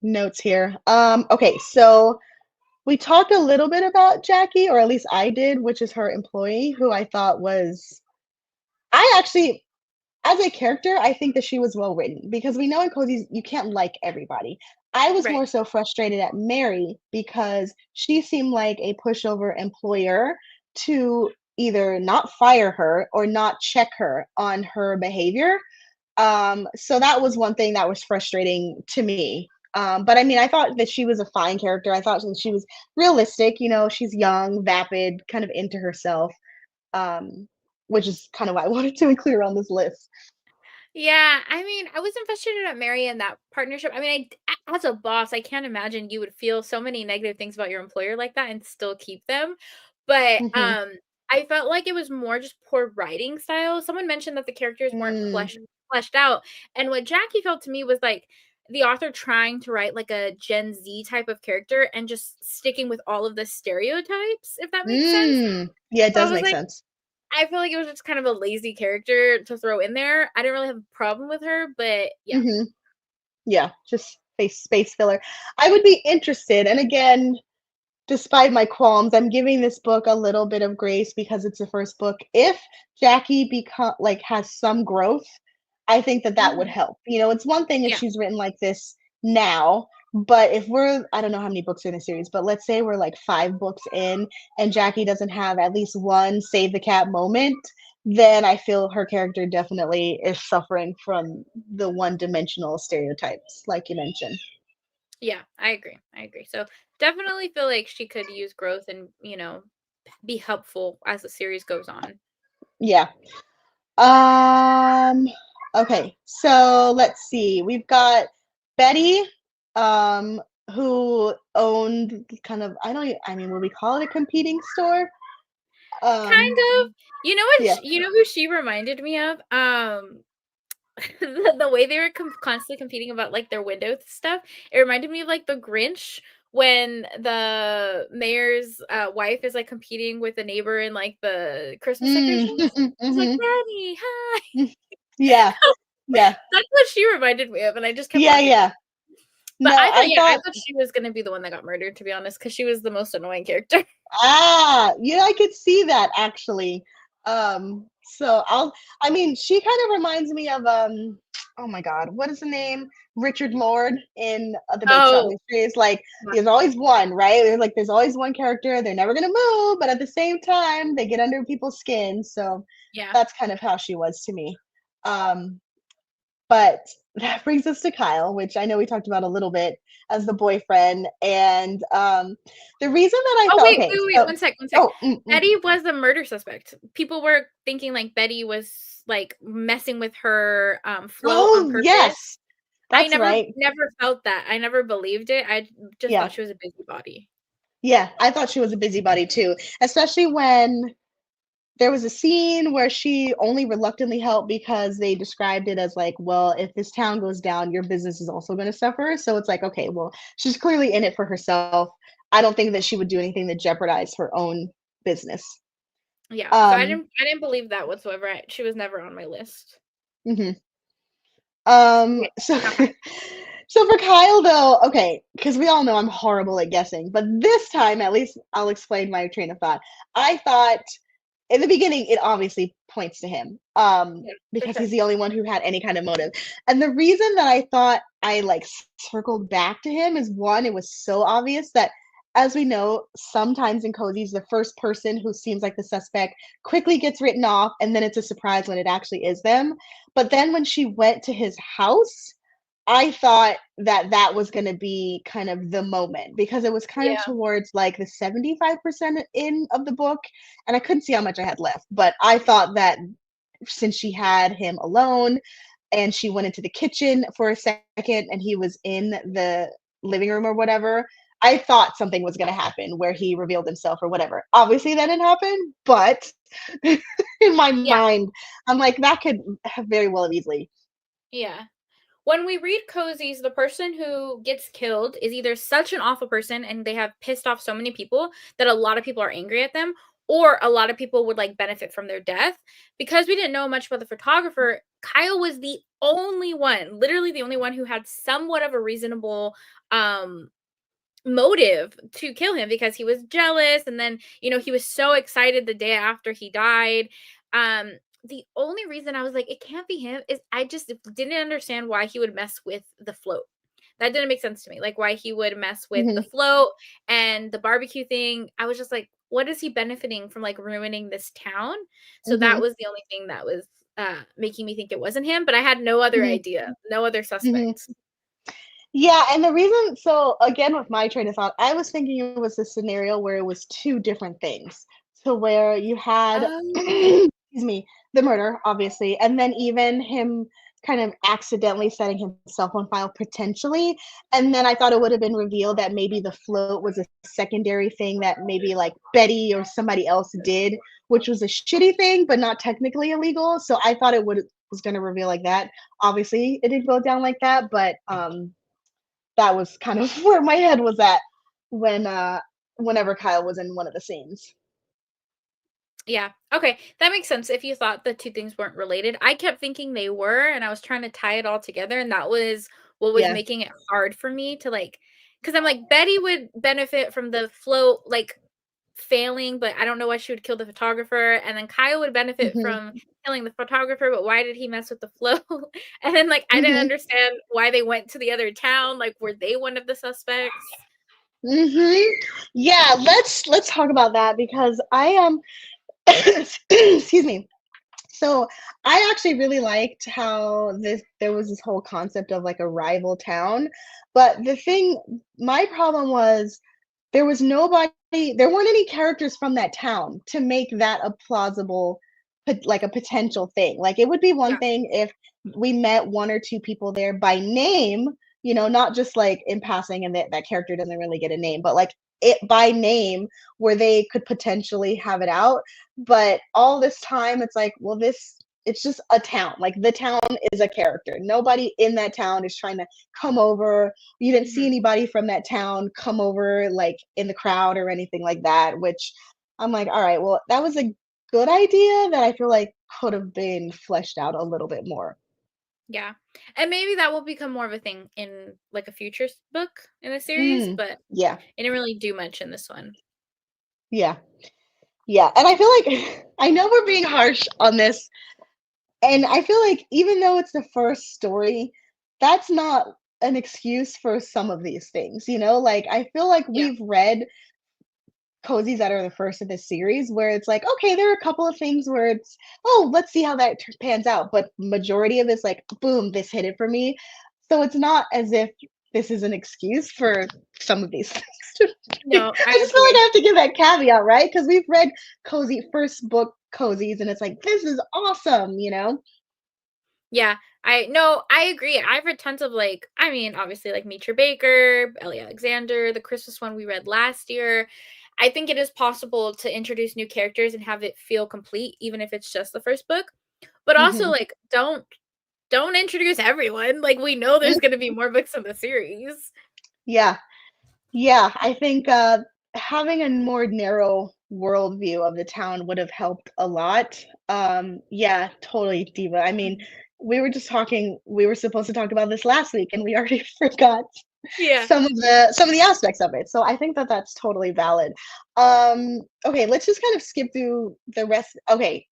Speaker 2: notes here. Okay, so we talked a little bit about Jackie, or at least I did, which is her employee, who I thought was I actually as a character, I think that she was well written because we know in cozies you can't like everybody. I was
Speaker 1: Right.
Speaker 2: more so frustrated at Mary because she seemed like a pushover employer to either not fire her or not check her on her behavior. So that was one thing that was frustrating to me. But I mean, I thought that she was a fine character. I thought that she was realistic. She's young, vapid, kind of into herself, um, which is kind of why I wanted to include her on this list.
Speaker 1: Yeah, I mean, I wasn't frustrated at Mary and that partnership. I mean, as a boss, I can't imagine you would feel so many negative things about your employer like that and still keep them. But
Speaker 2: Mhm.
Speaker 1: I felt like it was more just poor writing style. Someone mentioned that the characters weren't
Speaker 2: Mm.
Speaker 1: fleshed out, and what Jackie felt to me was like the author trying to write like a Gen Z type of character and just sticking with all of the stereotypes, if that makes sense.
Speaker 2: Yeah, it
Speaker 1: So I
Speaker 2: does
Speaker 1: was
Speaker 2: make
Speaker 1: like,
Speaker 2: sense.
Speaker 1: I feel like it was just kind of a lazy character to throw in there. I didn't really have a problem with her, but yeah.
Speaker 2: Mhm. Yeah, just space filler. I would be interested, and again, despite my qualms, I'm giving this book a little bit of grace because it's the first book. If Jackie has some growth, I think that that would
Speaker 1: Mhm.
Speaker 2: help. It's one thing if
Speaker 1: Yeah.
Speaker 2: she's written like this now, but if I don't know how many books are in the series, but let's say we're like 5 books in and Jackie doesn't have at least one save the cat moment, then I feel her character definitely is suffering from the one-dimensional stereotypes like you mentioned.
Speaker 1: Yeah, I agree. I agree. So definitely feel like she could use growth and, be helpful as the series goes on.
Speaker 2: Yeah. Um, okay, so let's see. We've got Betty, um, who owned kind of I mean, would we call it a competing store?
Speaker 1: Kind
Speaker 2: Um,
Speaker 1: of. You know what?
Speaker 2: yeah.
Speaker 1: You know who she reminded me of? The way they were constantly competing about like their window stuff. It reminded me of like the Grinch when the mayor's wife is like competing with the neighbor in like the Christmas
Speaker 2: Mm,
Speaker 1: decorations. She's like,
Speaker 2: mhm,
Speaker 1: Daddy, hi.
Speaker 2: mm. Yeah, yeah,
Speaker 1: That's what she reminded me of, and I just kept
Speaker 2: yeah,
Speaker 1: laughing.
Speaker 2: yeah.
Speaker 1: But
Speaker 2: No, I
Speaker 1: I
Speaker 2: thought
Speaker 1: thought she was gonna be the one that got murdered, to be honest, because she was the most annoying character.
Speaker 2: yeah, I could see that actually. So I mean, she kind of reminds me of oh my God, what is the name? Richard Lord in the Bake Shop
Speaker 1: Oh,
Speaker 2: Mysteries. Like,
Speaker 1: my
Speaker 2: there's always one, right? There's always one character. They're never gonna move, but at the same time, they get under people's skin. So
Speaker 1: yeah.
Speaker 2: that's kind of how she was to me. Um, but that brings us to Kyle, which I know we talked about a little bit as the boyfriend. And the reason that I
Speaker 1: Oh,
Speaker 2: thought, okay,
Speaker 1: wait,
Speaker 2: so,
Speaker 1: one sec.
Speaker 2: oh,
Speaker 1: Betty was the murder suspect. People were thinking, like, Betty was, like, messing with her, float on
Speaker 2: oh,
Speaker 1: purpose.
Speaker 2: yes,
Speaker 1: I
Speaker 2: that's right.
Speaker 1: never felt that. I never believed it. I just thought
Speaker 2: Yeah,
Speaker 1: she was a busybody.
Speaker 2: yeah, I thought she was a busybody too, especially when there was a scene where she only reluctantly helped because they described it as like, well, if this town goes down, your business is also going to suffer. So it's like, okay, well, she's clearly in it for herself. I don't think that she would do anything to jeopardize her own business.
Speaker 1: Yeah, so
Speaker 2: Um,
Speaker 1: I didn't believe that whatsoever. She was never on my list.
Speaker 2: mhm.
Speaker 1: Okay,
Speaker 2: So
Speaker 1: top 5.
Speaker 2: So for Kyle though, okay, because we all know I'm horrible at guessing, but this time at least I'll explain my train of thought. I thought in the beginning it obviously points to him,
Speaker 1: Yeah, for
Speaker 2: because
Speaker 1: sure.
Speaker 2: he's the only one who had any kind of motive. And the reason that I thought I like circled back to him is one, it was so obvious that as we know, sometimes in cozies, the first person who seems like the suspect quickly gets written off, and then it's a surprise when it actually is them. But then when she went to his house, I thought that that was gonna be kind of the moment because it was kind of
Speaker 1: Yeah.
Speaker 2: towards, like, the 75% in of the book, and I couldn't see how much I had left, but I thought that since she had him alone and she went into the kitchen for a second and he was in the living room or whatever, I thought something was gonna happen where he revealed himself or whatever. Obviously, that didn't happen, but in my
Speaker 1: Yeah.
Speaker 2: mind, I'm like, that could have very well have easily.
Speaker 1: Yeah. When we read cozies, the person who gets killed is either such an awful person and they have pissed off so many people that a lot of people are angry at them, or a lot of people would like benefit from their death. Because we didn't know much about the photographer, Kyle was the only one, literally the only one who had somewhat of a reasonable um motive to kill him because he was jealous and then he was so excited the day after he died. The only reason I was like it can't be him is I just didn't understand why he would mess with the float. That didn't make sense to me, like why he would mess with the
Speaker 2: Mhm,
Speaker 1: float and the barbecue thing. I was just like, what is he benefiting from, like ruining this town? So that
Speaker 2: mhm,
Speaker 1: was the only thing that was making me think it wasn't him, but I had no other
Speaker 2: mhm,
Speaker 1: idea, no other
Speaker 2: mhm.
Speaker 1: suspects.
Speaker 2: Yeah, and the reason so again with my train of thought, I was thinking it was a scenario where it was 2 different things. To where you had
Speaker 1: Oh.
Speaker 2: excuse me, the murder, obviously, and then even him kind of accidentally setting himself on fire potentially, and then I thought it would have been revealed that maybe the float was a secondary thing that maybe, like, Betty or somebody else did, which was a shitty thing, but not technically illegal, so I thought it would was gonna reveal like that. Obviously, it didn't go down like that, but, that was kind of where my head was at when whenever Kyle was in one of the scenes.
Speaker 1: Yeah. Okay. That makes sense if you thought the two things weren't related. I kept thinking they were, and I was trying to tie it all together. And that was what was
Speaker 2: Yeah.
Speaker 1: making it hard for me to like, because I'm like, Betty would benefit from the float, like failing, but I don't know why she would kill the photographer. And then Kyle would benefit
Speaker 2: Mhm.
Speaker 1: from killing the photographer, but why did he mess with the float? And then, like, I didn't
Speaker 2: Mhm.
Speaker 1: understand why they went to the other town. Like, were they one of the suspects?
Speaker 2: Mhm. Yeah, let's talk about that because I am excuse me. So, I actually really liked how there was this whole concept of like a rival town, but the thing my problem was there was nobody there weren't any characters from that town to make that a plausible like a potential thing. Like it would be one
Speaker 1: Yeah.
Speaker 2: thing if we met 1 or 2 people there by name, not just like in passing and that character doesn't really get a name, but like it by name where they could potentially have it out. But all this time it's like, well, it's just a town. Like the town is a character. Nobody in that town is trying to come over. You didn't see
Speaker 1: Hmm.
Speaker 2: anybody from that town come over like in the crowd or anything like that, which I'm like, all right, well, that was a good idea that I feel like could have been fleshed out a little bit more.
Speaker 1: Yeah. And maybe that will become more of a thing in like a future book in the series,
Speaker 2: Mm,
Speaker 1: but
Speaker 2: yeah,
Speaker 1: it didn't really do much in this one.
Speaker 2: yeah, yeah. And I feel like I know we're being harsh on this, and I feel like even though it's the first story, that's not an excuse for some of these things, you know? Like I feel like
Speaker 1: Yeah.
Speaker 2: we've read cozies that are the first of this series where it's like, okay, there are a couple of things where it's, oh, let's see how that pans out. But majority of it's like, boom, this hit it for me. So it's not as if this is an excuse for some of these things.
Speaker 1: No,
Speaker 2: I
Speaker 1: I
Speaker 2: just feel like I
Speaker 1: agree.
Speaker 2: have to give that caveat, right? Because we've read cozy first book cozies, and it's like, this is awesome, you know?
Speaker 1: Yeah. I no, I agree. I've read tons of like, I mean, obviously like Meet Your Baker, Ellie Alexander, the Christmas one we read last year. I think it is possible to introduce new characters and have it feel complete, even if it's just the first book. But also
Speaker 2: Hmm.
Speaker 1: like don't introduce everyone. Like we know there's gonna be more books in the series.
Speaker 2: Yeah, yeah. I think having a more narrow worldview of the town would have helped a lot. Yeah, totally, Diva. I mean, we were just talking we were supposed to talk about this last week, and we already forgot
Speaker 1: Yeah.
Speaker 2: some of the aspects of it. So I think that that's totally valid. Okay, let's just kind of skip through the rest. Okay,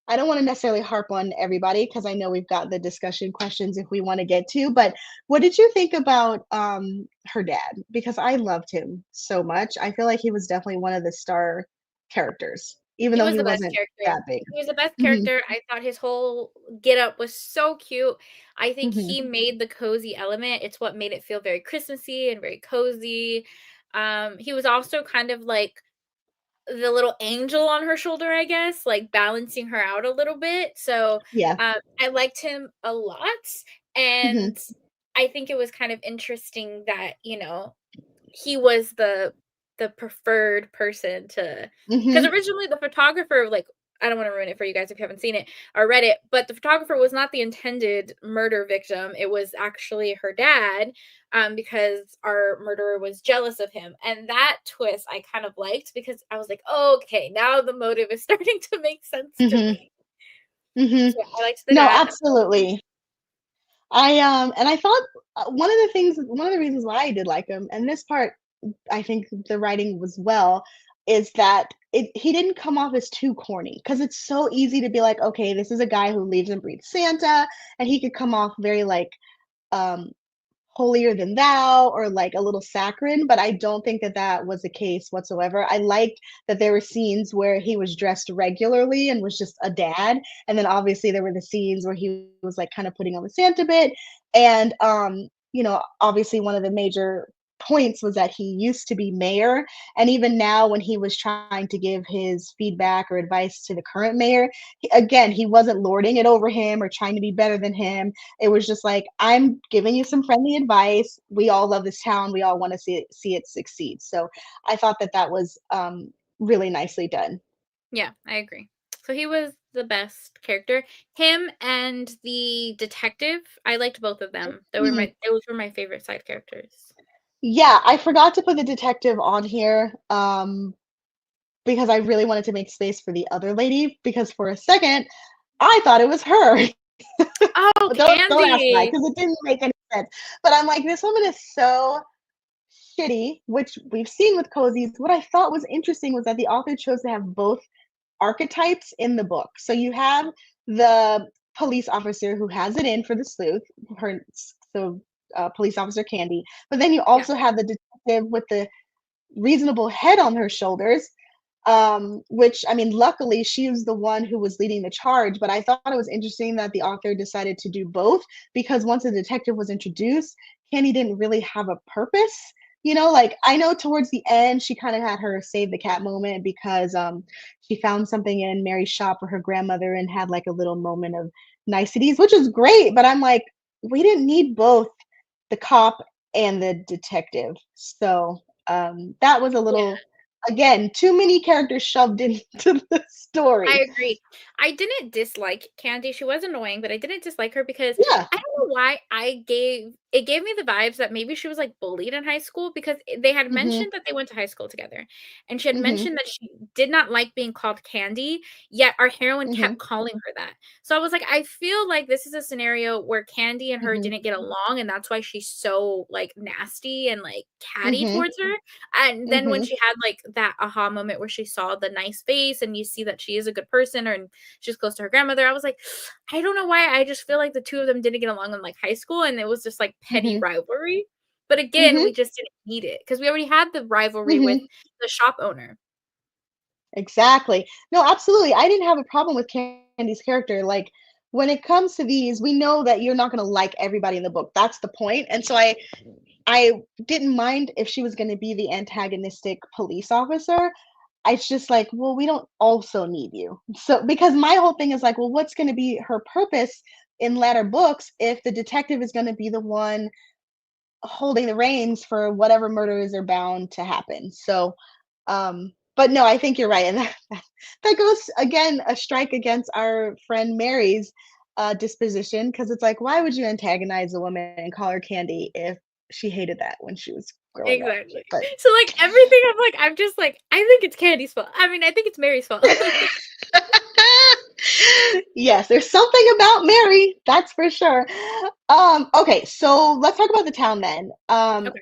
Speaker 2: I don't want to necessarily harp on everybody because I know we've got the discussion questions if we want to get to. But what did you think about her dad? Because I loved him so much. I feel like he was definitely one of the star characters, even
Speaker 1: He
Speaker 2: though
Speaker 1: was
Speaker 2: he
Speaker 1: the best
Speaker 2: wasn't
Speaker 1: character.
Speaker 2: that big.
Speaker 1: He was the best
Speaker 2: Hmm.
Speaker 1: character. I thought his whole get-up was so cute. I think
Speaker 2: Hmm.
Speaker 1: he made the cozy element. It's what made it feel very Christmassy and very cozy. He was also kind of like the little angel on her shoulder, I guess, like balancing her out a little bit. So,
Speaker 2: Yeah.
Speaker 1: I liked him a lot,
Speaker 2: Hmm.
Speaker 1: and I think it was kind of interesting that, he was the preferred person to, because
Speaker 2: Hmm.
Speaker 1: originally the photographer, like, I don't wanna ruin it for you guys if you haven't seen it or read it, but the photographer was not the intended murder victim, it was actually her dad, because our murderer was jealous of him, and that twist I kind of liked because I was like, "Okay, now the motive is starting to make sense to
Speaker 2: Hmm.
Speaker 1: me."
Speaker 2: Hmm.
Speaker 1: So, I liked the
Speaker 2: No,
Speaker 1: dad.
Speaker 2: absolutely. And I thought one of the reasons why I did like him, and this part I think the writing was well, is that he didn't come off as too corny because it's so easy to be like, okay, this is a guy who lives and breathes Santa, and he could come off very like um holier than thou or like a little saccharine, but I don't think that that was the case whatsoever. I liked that there were scenes where he was dressed regularly and was just a dad, and then obviously there were the scenes where he was like kind of putting on the Santa bit. And obviously one of the major points was that he used to be mayor, and even now when he was trying to give his feedback or advice to the current mayor, again, he wasn't lording it over him or trying to be better than him. It was just like, I'm giving you some friendly advice. We all love this town. We all want to see it succeed. So I thought that that was really nicely done.
Speaker 1: Yeah, I agree. So he was the best character. Him and the detective, I liked both of them.
Speaker 2: Mhm.
Speaker 1: Those were my favorite side characters.
Speaker 2: Yeah, I forgot to put the detective on here because I really wanted to make space for the other lady. Because for a second, I thought it was her.
Speaker 1: Oh,
Speaker 2: But don't ask why,
Speaker 1: Candy.
Speaker 2: because it didn't make any sense. But I'm like, this woman is so shitty, which we've seen with cozies. What I thought was interesting was that the author chose to have both archetypes in the book. So you have the police officer who has it in for the sleuth, her so police officer Candy, but then you
Speaker 1: Yeah,
Speaker 2: also have the detective with the reasonable head on her shoulders, which I mean, luckily she was the one who was leading the charge. But I thought it was interesting that the author decided to do both because once the detective was introduced, Candy didn't really have a purpose. Like I know towards the end she kind of had her save the cat moment because she found something in Mary's shop for her grandmother and had like a little moment of niceties, which is great. But I'm like, we didn't need both the cop and the detective. So that was a
Speaker 1: yeah.
Speaker 2: little, again, too many characters shoved into the
Speaker 1: I
Speaker 2: story.
Speaker 1: agree. I didn't dislike Candy, she was annoying, but I didn't dislike her because
Speaker 2: Yeah.
Speaker 1: I don't know why it gave me the vibes that maybe she was, like, bullied in high school because they had
Speaker 2: Mhm.
Speaker 1: mentioned that they went to high school together, and she had
Speaker 2: Mhm.
Speaker 1: mentioned that she did not like being called Candy, yet our heroine
Speaker 2: Mhm.
Speaker 1: kept calling her that. So I was like, I feel like this is a scenario where Candy and her
Speaker 2: Mhm.
Speaker 1: didn't get along, and that's why she's so, like, nasty and, like, catty
Speaker 2: Mhm.
Speaker 1: towards her, and then when
Speaker 2: Mhm.
Speaker 1: she had, like, that aha moment where she saw the nice face and you see that she is a good person or and she's close to her grandmother, I was like, I don't know why, I just feel like the 2 of them didn't get along in, like, high school, and it was just, like, petty
Speaker 2: Mhm.
Speaker 1: rivalry. But again,
Speaker 2: Mhm.
Speaker 1: we just didn't need it because we already had the rivalry with
Speaker 2: Mhm.
Speaker 1: the shop owner.
Speaker 2: Exactly. No, absolutely. I didn't have a problem with Candy's character. Like when it comes to these, we know that you're not going to like everybody in the book. That's the point. And so I didn't mind if she was going to be the antagonistic police officer. It's just like, well, we don't also need you. So because my whole thing is like, well, what's going to be her purpose in latter books if the detective is going to be the one holding the reins for whatever murders are bound to happen. So, but no, I think you're right, and that goes again a strike against our friend Mary's disposition because it's like, why would you antagonize a woman and call her Candy if she hated that when she was growing up?
Speaker 1: Exactly.
Speaker 2: But
Speaker 1: So, like, everything I'm just like, I think it's Candy's fault. I mean, I think it's Mary's fault.
Speaker 2: Yes, there's something about Mary, that's for sure. Okay, so let's talk about the town then.
Speaker 1: Okay,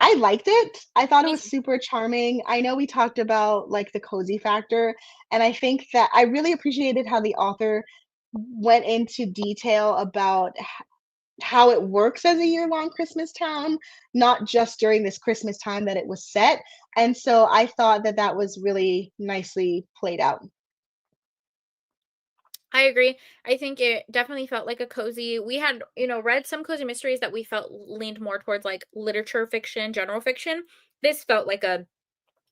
Speaker 2: I liked it. I thought it
Speaker 1: me
Speaker 2: was
Speaker 1: too.
Speaker 2: super charming. I know we talked about like the cozy factor, and I think that I really appreciated how the author went into detail about how it works as a year-long Christmas town, not just during this Christmas time that it was set. And so I thought that that was really nicely played out.
Speaker 1: I agree. I think it definitely felt like a cozy. We had, read some cozy mysteries that we felt leaned more towards like literature fiction, general fiction. This felt like a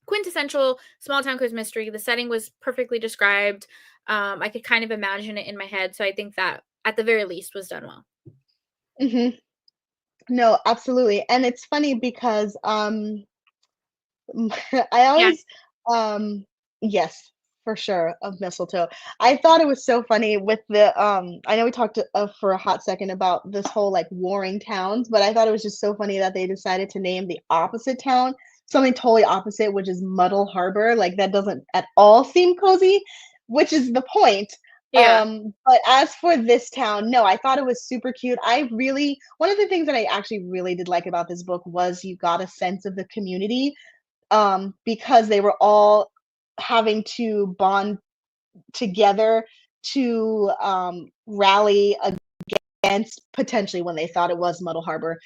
Speaker 1: quintessential small town cozy mystery. The setting was perfectly described. I could kind of imagine it in my head. So I think that at the very least was done well.
Speaker 2: Mhm. No, absolutely. And it's funny because I
Speaker 1: Yeah.
Speaker 2: always, yes, for sure, of mistletoe. I thought it was so funny with the, I know we talked for a hot second about this whole like warring towns, but I thought it was just so funny that they decided to name the opposite town something totally opposite, which is Muddle Harbor. Like that doesn't at all seem cozy, which is the point.
Speaker 1: Yeah.
Speaker 2: But as for this town, no, I thought it was super cute. One of the things that I actually really did like about this book was you got a sense of the community because they were all having to bond together to rally against potentially when they thought it was Muddle Harbor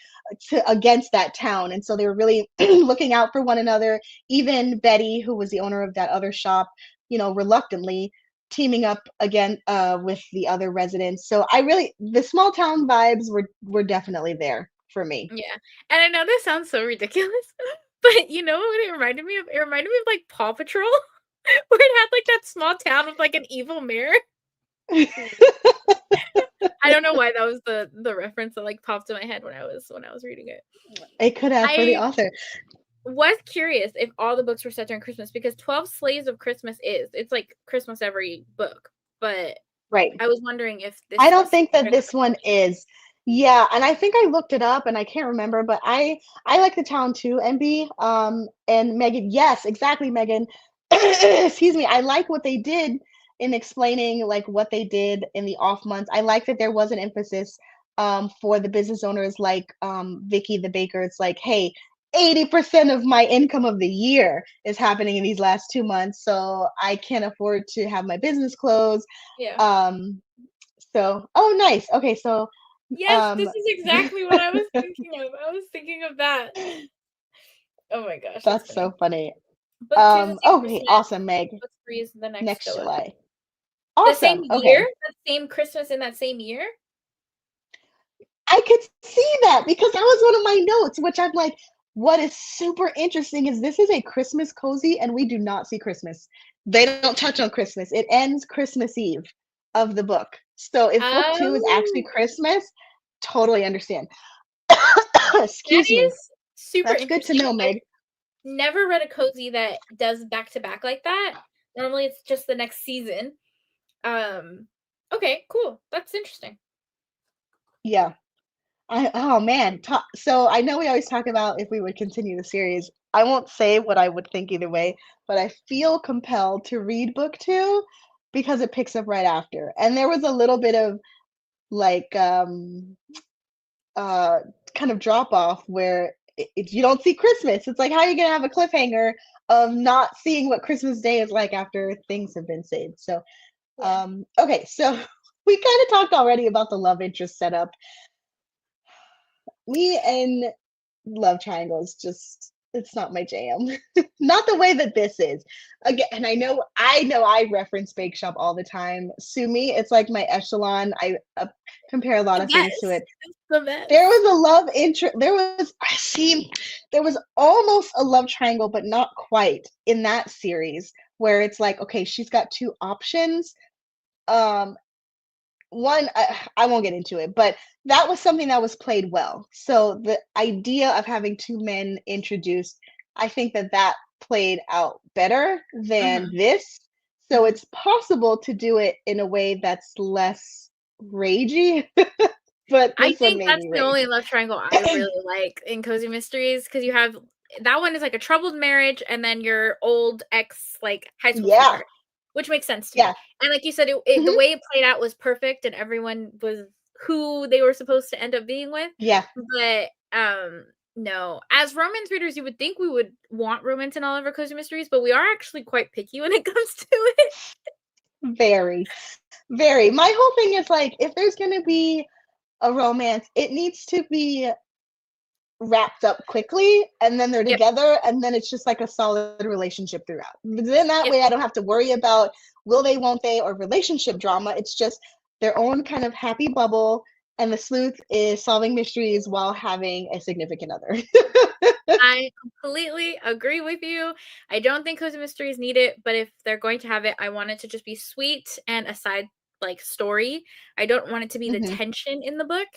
Speaker 2: against that town. And so they were really looking out for one another. Even Betty, who was the owner of that other shop, reluctantly teaming up again with the other residents. So the small town vibes were definitely there for me.
Speaker 1: Yeah. And I know this sounds so ridiculous, but you know what it reminded me of? It reminded me of like Paw Patrol, where it had like that small town with like an evil mayor. I don't know why that was the reference that like popped in my head when I was reading it.
Speaker 2: It could have for the
Speaker 1: I
Speaker 2: author.
Speaker 1: was curious if all the books were set during Christmas because 12 Slaves of Christmas it's like Christmas every book. But
Speaker 2: Right.
Speaker 1: I was wondering if
Speaker 2: I
Speaker 1: this
Speaker 2: don't
Speaker 1: was set
Speaker 2: think that
Speaker 1: during
Speaker 2: this one is. Yeah, and I think I looked it up and I can't remember, but I like the town too, MB. And Megan, yes, exactly, Megan. Excuse me. I like what they did in explaining like what they did in the off months. I like that there was an emphasis for the business owners like Vicky the baker. It's like, hey, 80% of my income of the year is happening in these last 2 months, so I can't afford to have my business close.
Speaker 1: Yeah.
Speaker 2: Um, so, oh, nice. Okay, so,
Speaker 1: Yes, this
Speaker 2: um,
Speaker 1: is exactly what I was thinking of. I was thinking of that. Oh my gosh, that's
Speaker 2: that's
Speaker 1: funny.
Speaker 2: so funny.
Speaker 1: Book 2 is the same
Speaker 2: Okay,
Speaker 1: Christmas,
Speaker 2: awesome, Meg.
Speaker 1: book 3 is the next
Speaker 2: Next
Speaker 1: Stoa.
Speaker 2: July.
Speaker 1: The same
Speaker 2: Awesome.
Speaker 1: year?
Speaker 2: Okay.
Speaker 1: The same Christmas in that same year?
Speaker 2: I could see that because that was one of my notes, which I'm like, what is super interesting is this is a Christmas cozy and we do not see Christmas. They don't touch on Christmas. It ends Christmas Eve of the book. So if book two is actually
Speaker 1: Oh,
Speaker 2: Christmas, totally understand.
Speaker 1: that
Speaker 2: Excuse me.
Speaker 1: is super
Speaker 2: That's good to
Speaker 1: interesting.
Speaker 2: know,
Speaker 1: I've
Speaker 2: Meg.
Speaker 1: never read a cozy that does back to back like that. Normally, it's just the next season. Um, okay, cool. That's interesting.
Speaker 2: Yeah. Oh man. So I know we always talk about if we would continue the series. I won't say what I would think either way, but I feel compelled to read book two because it picks up right after. And there was a little bit of like uh kind of drop off where you don't see Christmas. It's like how are you gonna have a cliffhanger of not seeing what Christmas Day is like after things have been saved. So
Speaker 1: Yeah.
Speaker 2: okay, so we kind of talked already about the love interest setup. Me and love triangles just it's not my jam. Not the way that this is. Again, and I know I reference Bake Shop all the time. Sue me, it's like my echelon. I compare a lot
Speaker 1: The
Speaker 2: of things to
Speaker 1: best.
Speaker 2: it.
Speaker 1: It's the
Speaker 2: There
Speaker 1: best.
Speaker 2: was a love interest. There was almost a love triangle, but not quite in that series where it's like, okay, she's got two options. Um, one I won't get into it, but that was something that was played well. So the idea of having two men introduced, I think that that played out better than
Speaker 1: Mhm,
Speaker 2: this. So
Speaker 1: mhm.
Speaker 2: it's possible to do it in a way that's less ragey, but
Speaker 1: I
Speaker 2: this one
Speaker 1: think
Speaker 2: made
Speaker 1: that's
Speaker 2: me
Speaker 1: the
Speaker 2: rage.
Speaker 1: only love triangle I really like in cozy mysteries because you have that one is like a troubled marriage and then your old ex like high school
Speaker 2: Yeah,
Speaker 1: sweetheart. which makes sense to me.
Speaker 2: Yeah.
Speaker 1: And like you said, the
Speaker 2: Mhm.
Speaker 1: way it played out was perfect, and everyone was who they were supposed to end up being with.
Speaker 2: Yeah.
Speaker 1: But no, as romance readers, you would think we would want romance in all of our cozy mysteries, but we are actually quite picky when it comes to it.
Speaker 2: Very, very. My whole thing is like, if there's gonna be a romance, it needs to be wrapped up quickly, and then they're
Speaker 1: Yep,
Speaker 2: together, and then it's just like a solid relationship throughout. Then that
Speaker 1: yep.
Speaker 2: way I don't have to worry about will they, won't they, or relationship drama. It's just their own kind of happy bubble, and the sleuth is solving mysteries while having a significant other.
Speaker 1: I completely agree with you. I don't think cozy mysteries need it, but if they're going to have it, I want it to just be sweet and a side like story. I don't want it to be the
Speaker 2: Mhm,
Speaker 1: tension in the book.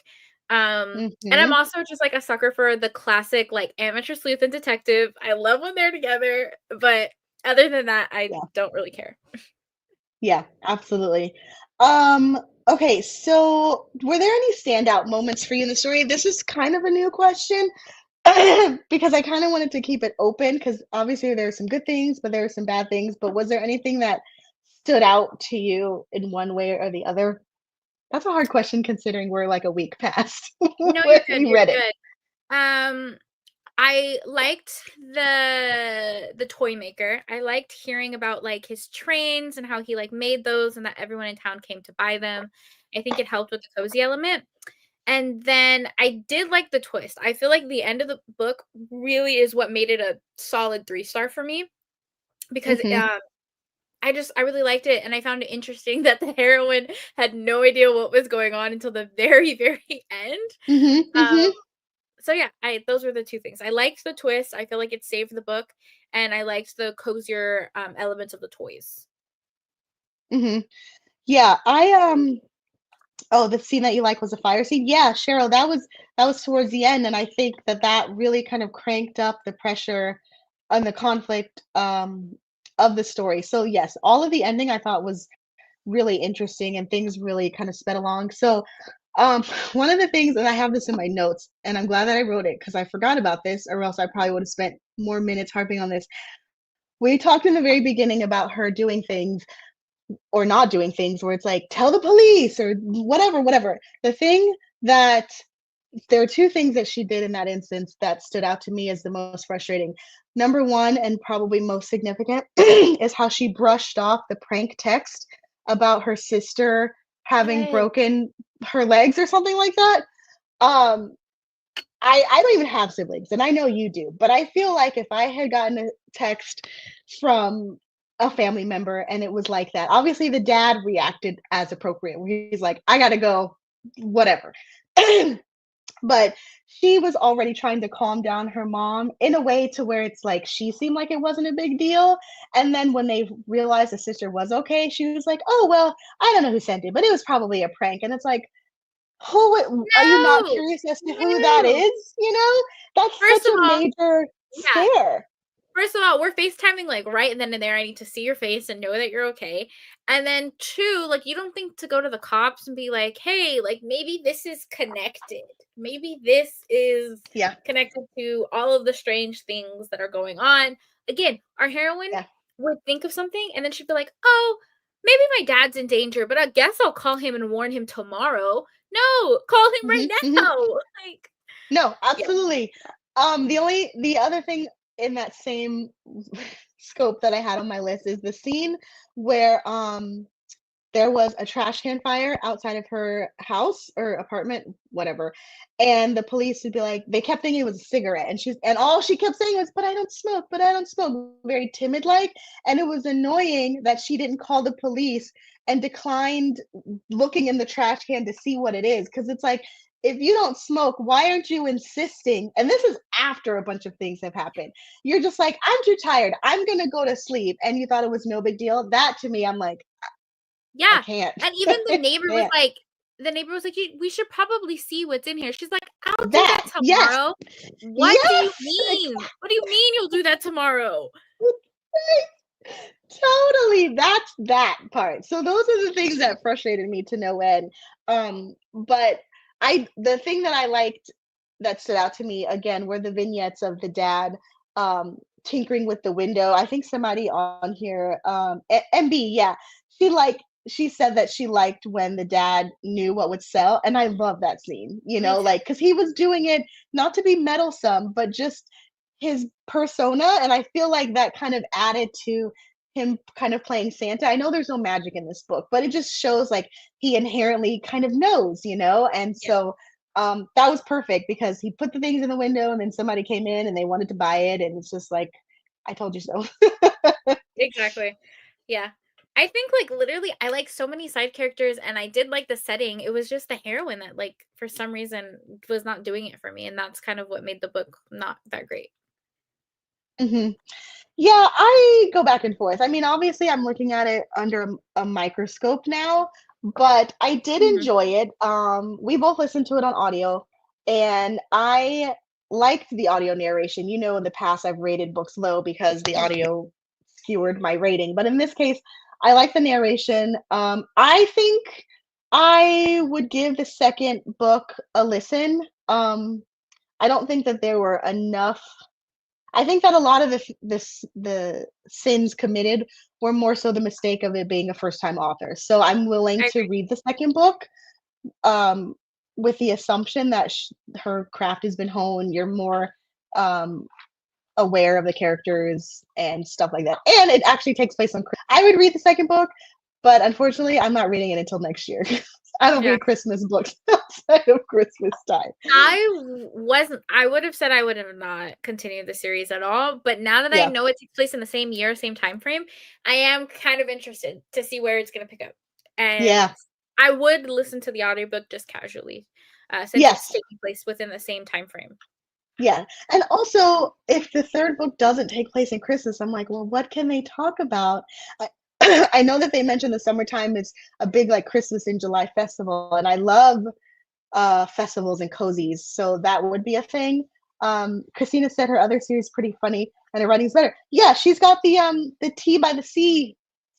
Speaker 1: And I'm
Speaker 2: mhm.
Speaker 1: also just like a sucker for the classic like amateur sleuth and detective. I love when they're together, but other than that, I
Speaker 2: Yeah,
Speaker 1: don't really care.
Speaker 2: yeah, absolutely. Um, okay, so were there any standout moments for you in the story? This is kind of a new question, because I kind of wanted to keep it open because obviously there are some good things, but there are some bad things. But was there anything that stood out to you in one way or the other? That's a hard question considering we're like a week past
Speaker 1: No,
Speaker 2: when
Speaker 1: you're good.
Speaker 2: we
Speaker 1: You're
Speaker 2: read it.
Speaker 1: good. Um, I liked the toy maker. I liked hearing about, like, his trains and how he, like, made those and that everyone in town came to buy them. I think it helped with the cozy element. And then I did like the twist. I feel like the end of the book really is what made it a solid 3-star for me because,
Speaker 2: Hmm.
Speaker 1: I really liked it, and I found it interesting that the heroine had no idea what was going on until the very, very end.
Speaker 2: Hmm.
Speaker 1: Um
Speaker 2: Hmm.
Speaker 1: so yeah, I those were the 2 things. I liked the twist, I feel like it saved the book, and I liked the cozier, elements of the toys.
Speaker 2: Hmm. Yeah, oh, the scene that you like was a fire scene? Yeah, Cheryl, that was towards the end, and I think that that really kind of cranked up the pressure and the conflict, of the story. So, yes, all of the ending I thought was really interesting and things really kind of sped along. So, one of the things, and I have this in my notes, and I'm glad that I wrote it because I forgot about this, or else I probably would have spent more minutes harping on this. We talked in the very beginning about her doing things or not doing things where it's like, tell the police or whatever, whatever. The thing that there are two things that she did in that instance that stood out to me as the most frustrating. Number one, and probably most significant, is how she brushed off the prank text about her sister having
Speaker 1: Yes.
Speaker 2: broken her legs or something like that. Um, I don't even have siblings, and I know you do, but I feel like if I had gotten a text from a family member and it was like that, obviously the dad reacted as appropriate. Where he's like, "I gotta go, whatever." But she was already trying to calm down her mom in a way to where it's like she seemed like it wasn't a big deal. And then when they realized the sister was okay, she was like, "Oh well, I don't know who sent it, but it was probably a prank." And it's like, who are you not
Speaker 1: No!
Speaker 2: curious as to who that
Speaker 1: No!
Speaker 2: is? You know, that's
Speaker 1: First
Speaker 2: such
Speaker 1: of
Speaker 2: a
Speaker 1: all,
Speaker 2: major
Speaker 1: yeah.
Speaker 2: scare.
Speaker 1: First of all, we're FaceTiming, like, right then and there. I need to see your face and know that you're okay. And then 2, like, you don't think to go to the cops and be like, "Hey, like, maybe this is connected. Maybe this is
Speaker 2: Yeah,
Speaker 1: connected to all of the strange things that are going on." Again, our heroine
Speaker 2: yeah.
Speaker 1: would think of something, and then she'd be like, "Oh, maybe my dad's in danger, but I guess I'll call him and warn him tomorrow." No, call him right
Speaker 2: Hmm. Hmm.
Speaker 1: now. Like,
Speaker 2: No,
Speaker 1: yeah.
Speaker 2: absolutely. The other thing in that same scope that I had on my list is the scene where there was a trash can fire outside of her house or apartment, whatever. And the police would be like, they kept thinking it was a cigarette. And all she kept saying was, but I don't smoke, but I don't smoke, very timid like. And it was annoying that she didn't call the police and declined looking in the trash can to see what it is. Cause it's like, if you don't smoke, why aren't you insisting? And this is after a bunch of things have happened. You're just like, I'm too tired. I'm gonna go to sleep. And you thought it was no big deal. That to me, I'm like, I
Speaker 1: Yeah,
Speaker 2: can't.
Speaker 1: and even
Speaker 2: I can't.
Speaker 1: the neighbor was like, "You we should probably see what's in here." She's like, "I'll do that
Speaker 2: That, yes,
Speaker 1: tomorrow." "What do you
Speaker 2: yes,
Speaker 1: mean? What do you mean you'll do that tomorrow?"
Speaker 2: exactly. Totally. That's that part. So those are the things that frustrated me to no end. But the thing that I liked that stood out to me again were the vignettes of the dad tinkering with the window. I think somebody on here, MB, yeah, she like she said that she liked when the dad knew what would sell, and I love that scene.
Speaker 1: Me too.
Speaker 2: Like because he was doing it not to be meddlesome, but just his persona, and I feel like that kind of added to him kind of playing Santa. I know there's no magic in this book, but it just shows like he inherently kind of knows, and
Speaker 1: Yeah,
Speaker 2: so that was perfect because he put the things in the window and then somebody came in and they wanted to buy it, and it's just like, I told you so.
Speaker 1: exactly. Yeah. I think like literally I like so many side characters and I did like the setting. It was just the heroine that like for some reason was not doing it for me and that's kind of what made the book not that great.
Speaker 2: Hmm. Yeah, I go back and forth. I mean, obviously, I'm looking at it under a microscope now, but I did
Speaker 1: Mhm.
Speaker 2: enjoy it. We both listened to it on audio, and I liked the audio narration. In the past, I've rated books low because the
Speaker 1: Mhm.
Speaker 2: audio skewered my rating, but in this case, I like the narration. I think I would give the second book a listen. I don't think that there were enough. I think that a lot of the sins committed were more so the mistake of it being a first time author. So I'm willing
Speaker 1: I
Speaker 2: to
Speaker 1: agree.
Speaker 2: read the second book, um, with the assumption that her craft has been honed. You're more um, aware of the characters and stuff like that. And it actually takes place on. I would read the second book, but unfortunately, I'm not reading it until next year. I don't
Speaker 1: Yeah.
Speaker 2: read Christmas books outside of Christmas time.
Speaker 1: I would have said I would have not continued the series at all, but now that I
Speaker 2: Yeah,
Speaker 1: know it takes place in the same year, same time frame, I am kind of interested to see where it's gonna pick up. And
Speaker 2: yeah,
Speaker 1: I would listen to the audiobook just casually, since it's
Speaker 2: yes.
Speaker 1: taking place within the same time frame.
Speaker 2: Yeah, and also, if the 3rd book doesn't take place in Christmas, I'm like, "Well, what can they talk about?" I I know that they mentioned the summertime is a big, like, Christmas in July festival, and I love, festivals and cozies, so that would be a thing. Christina said her other series is pretty funny and her writing's better. Yeah, she's got the Tea by the Sea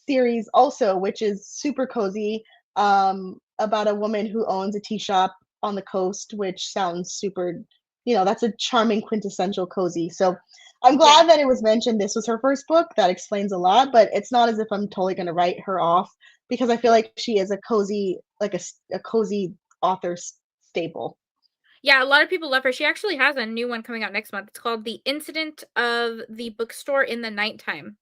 Speaker 2: series also, which is super cozy, about a woman who owns a tea shop on the coast, which sounds super, that's a charming quintessential cozy. So I'm
Speaker 1: Yeah.
Speaker 2: glad that it was mentioned this was her first book. That explains a lot, but it's not as if I'm totally going to write her off because I feel
Speaker 1: Yeah.
Speaker 2: like she is a cozy, like a cozy author staple.
Speaker 1: Yeah, a lot of people love her. She actually has a new one coming out next month. It's called The Incident of the Bookstore in the Nighttime.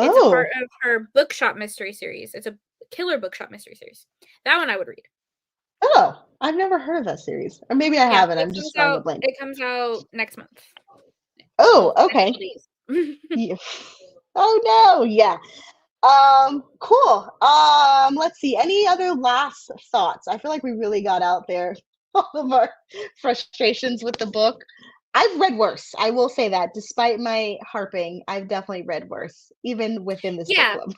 Speaker 1: It's a part
Speaker 2: Oh,
Speaker 1: of her bookshop mystery series. It's a killer bookshop mystery series. That one I would read.
Speaker 2: oh, I've never heard of that series, or maybe I
Speaker 1: Yeah,
Speaker 2: haven't. I'm just drawing a blank.
Speaker 1: it comes out next month.
Speaker 2: Oh,
Speaker 1: Well, next
Speaker 2: okay.
Speaker 1: couple days.
Speaker 2: Yeah. Oh no, yeah. Cool. Let's see. Any other last thoughts? I feel like we really got out there all of our frustrations with the book. I've read worse. I will say that, despite my harping, I've definitely read worse, even within this book
Speaker 1: Yeah,
Speaker 2: club.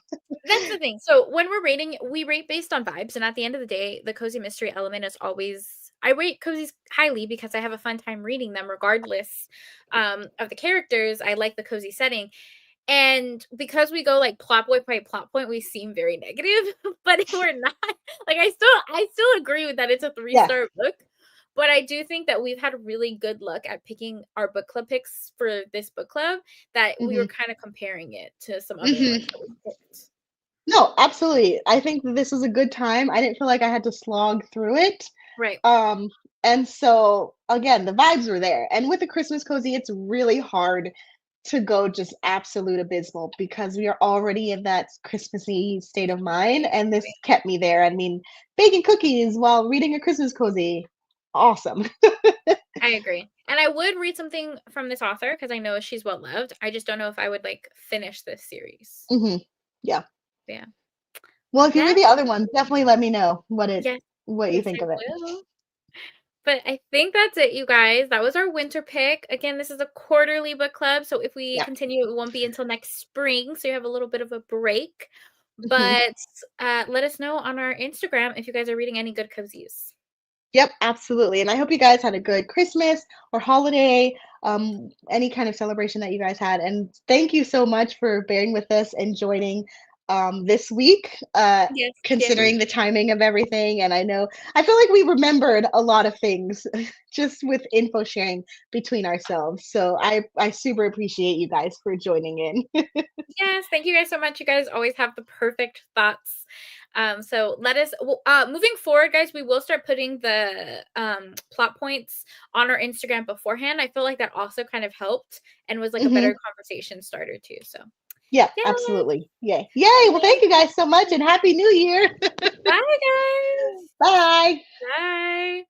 Speaker 1: that's the thing. So when we're rating, we rate based on vibes, and at the end of the day, the cozy mystery element is always I rate cozies highly because I have a fun time reading them regardless of the characters. I like the cozy setting. And because we go like plot point by plot point, we seem very negative, but we're not. Like I still agree with that it's a
Speaker 2: Yeah.
Speaker 1: three-star book. But I do think that we've had really good luck at picking our book club picks for this book club that we were
Speaker 2: Hmm.
Speaker 1: kind of comparing it to some other
Speaker 2: Hmm.
Speaker 1: ones that we picked.
Speaker 2: No, absolutely. I think that this was a good time. I didn't feel like I had to slog through it.
Speaker 1: Right.
Speaker 2: Um, and so again, the vibes were there. And with the Christmas cozy, it's really hard to go just absolute abysmal because we are already in that Christmassy state of mind.
Speaker 1: Right.
Speaker 2: And this kept me there. I mean, baking cookies while reading a Christmas cozy. Awesome.
Speaker 1: I agree. And I would read something from this author because I know she's well loved. I just don't know if I would like finish this series.
Speaker 2: Hmm. Yeah.
Speaker 1: Yeah.
Speaker 2: Well, if you read
Speaker 1: That
Speaker 2: the other one, definitely let me know
Speaker 1: yes,
Speaker 2: what you
Speaker 1: yes,
Speaker 2: think
Speaker 1: I
Speaker 2: of it.
Speaker 1: will. But I think that's it, you guys. That was our winter pick. Again, this is a quarterly book club, so if we
Speaker 2: Yeah.
Speaker 1: continue, it won't be until next spring, so you have a little bit of a break.
Speaker 2: Hmm.
Speaker 1: But let us know on our Instagram if you guys are reading any good cozies.
Speaker 2: Yep, absolutely. And I hope you guys had a good Christmas or holiday, any kind of celebration that you guys had. And thank you so much for bearing with us and joining. this week,
Speaker 1: Yes, yes.
Speaker 2: considering the timing of everything. And I feel like we remembered a lot of things just with info sharing between ourselves. So I super appreciate you guys for joining in.
Speaker 1: Yes, thank you guys so much. You guys always have the perfect thoughts. So let us moving forward, guys, we will start putting the plot points on our Instagram beforehand. I feel like that also kind of helped and was like a better
Speaker 2: Hmm.
Speaker 1: conversation starter too. So
Speaker 2: Yeah,
Speaker 1: yeah.
Speaker 2: absolutely. Yay. Yay. Well, thank you guys so much and Happy New Year.
Speaker 1: Bye guys.
Speaker 2: Bye.
Speaker 1: Bye.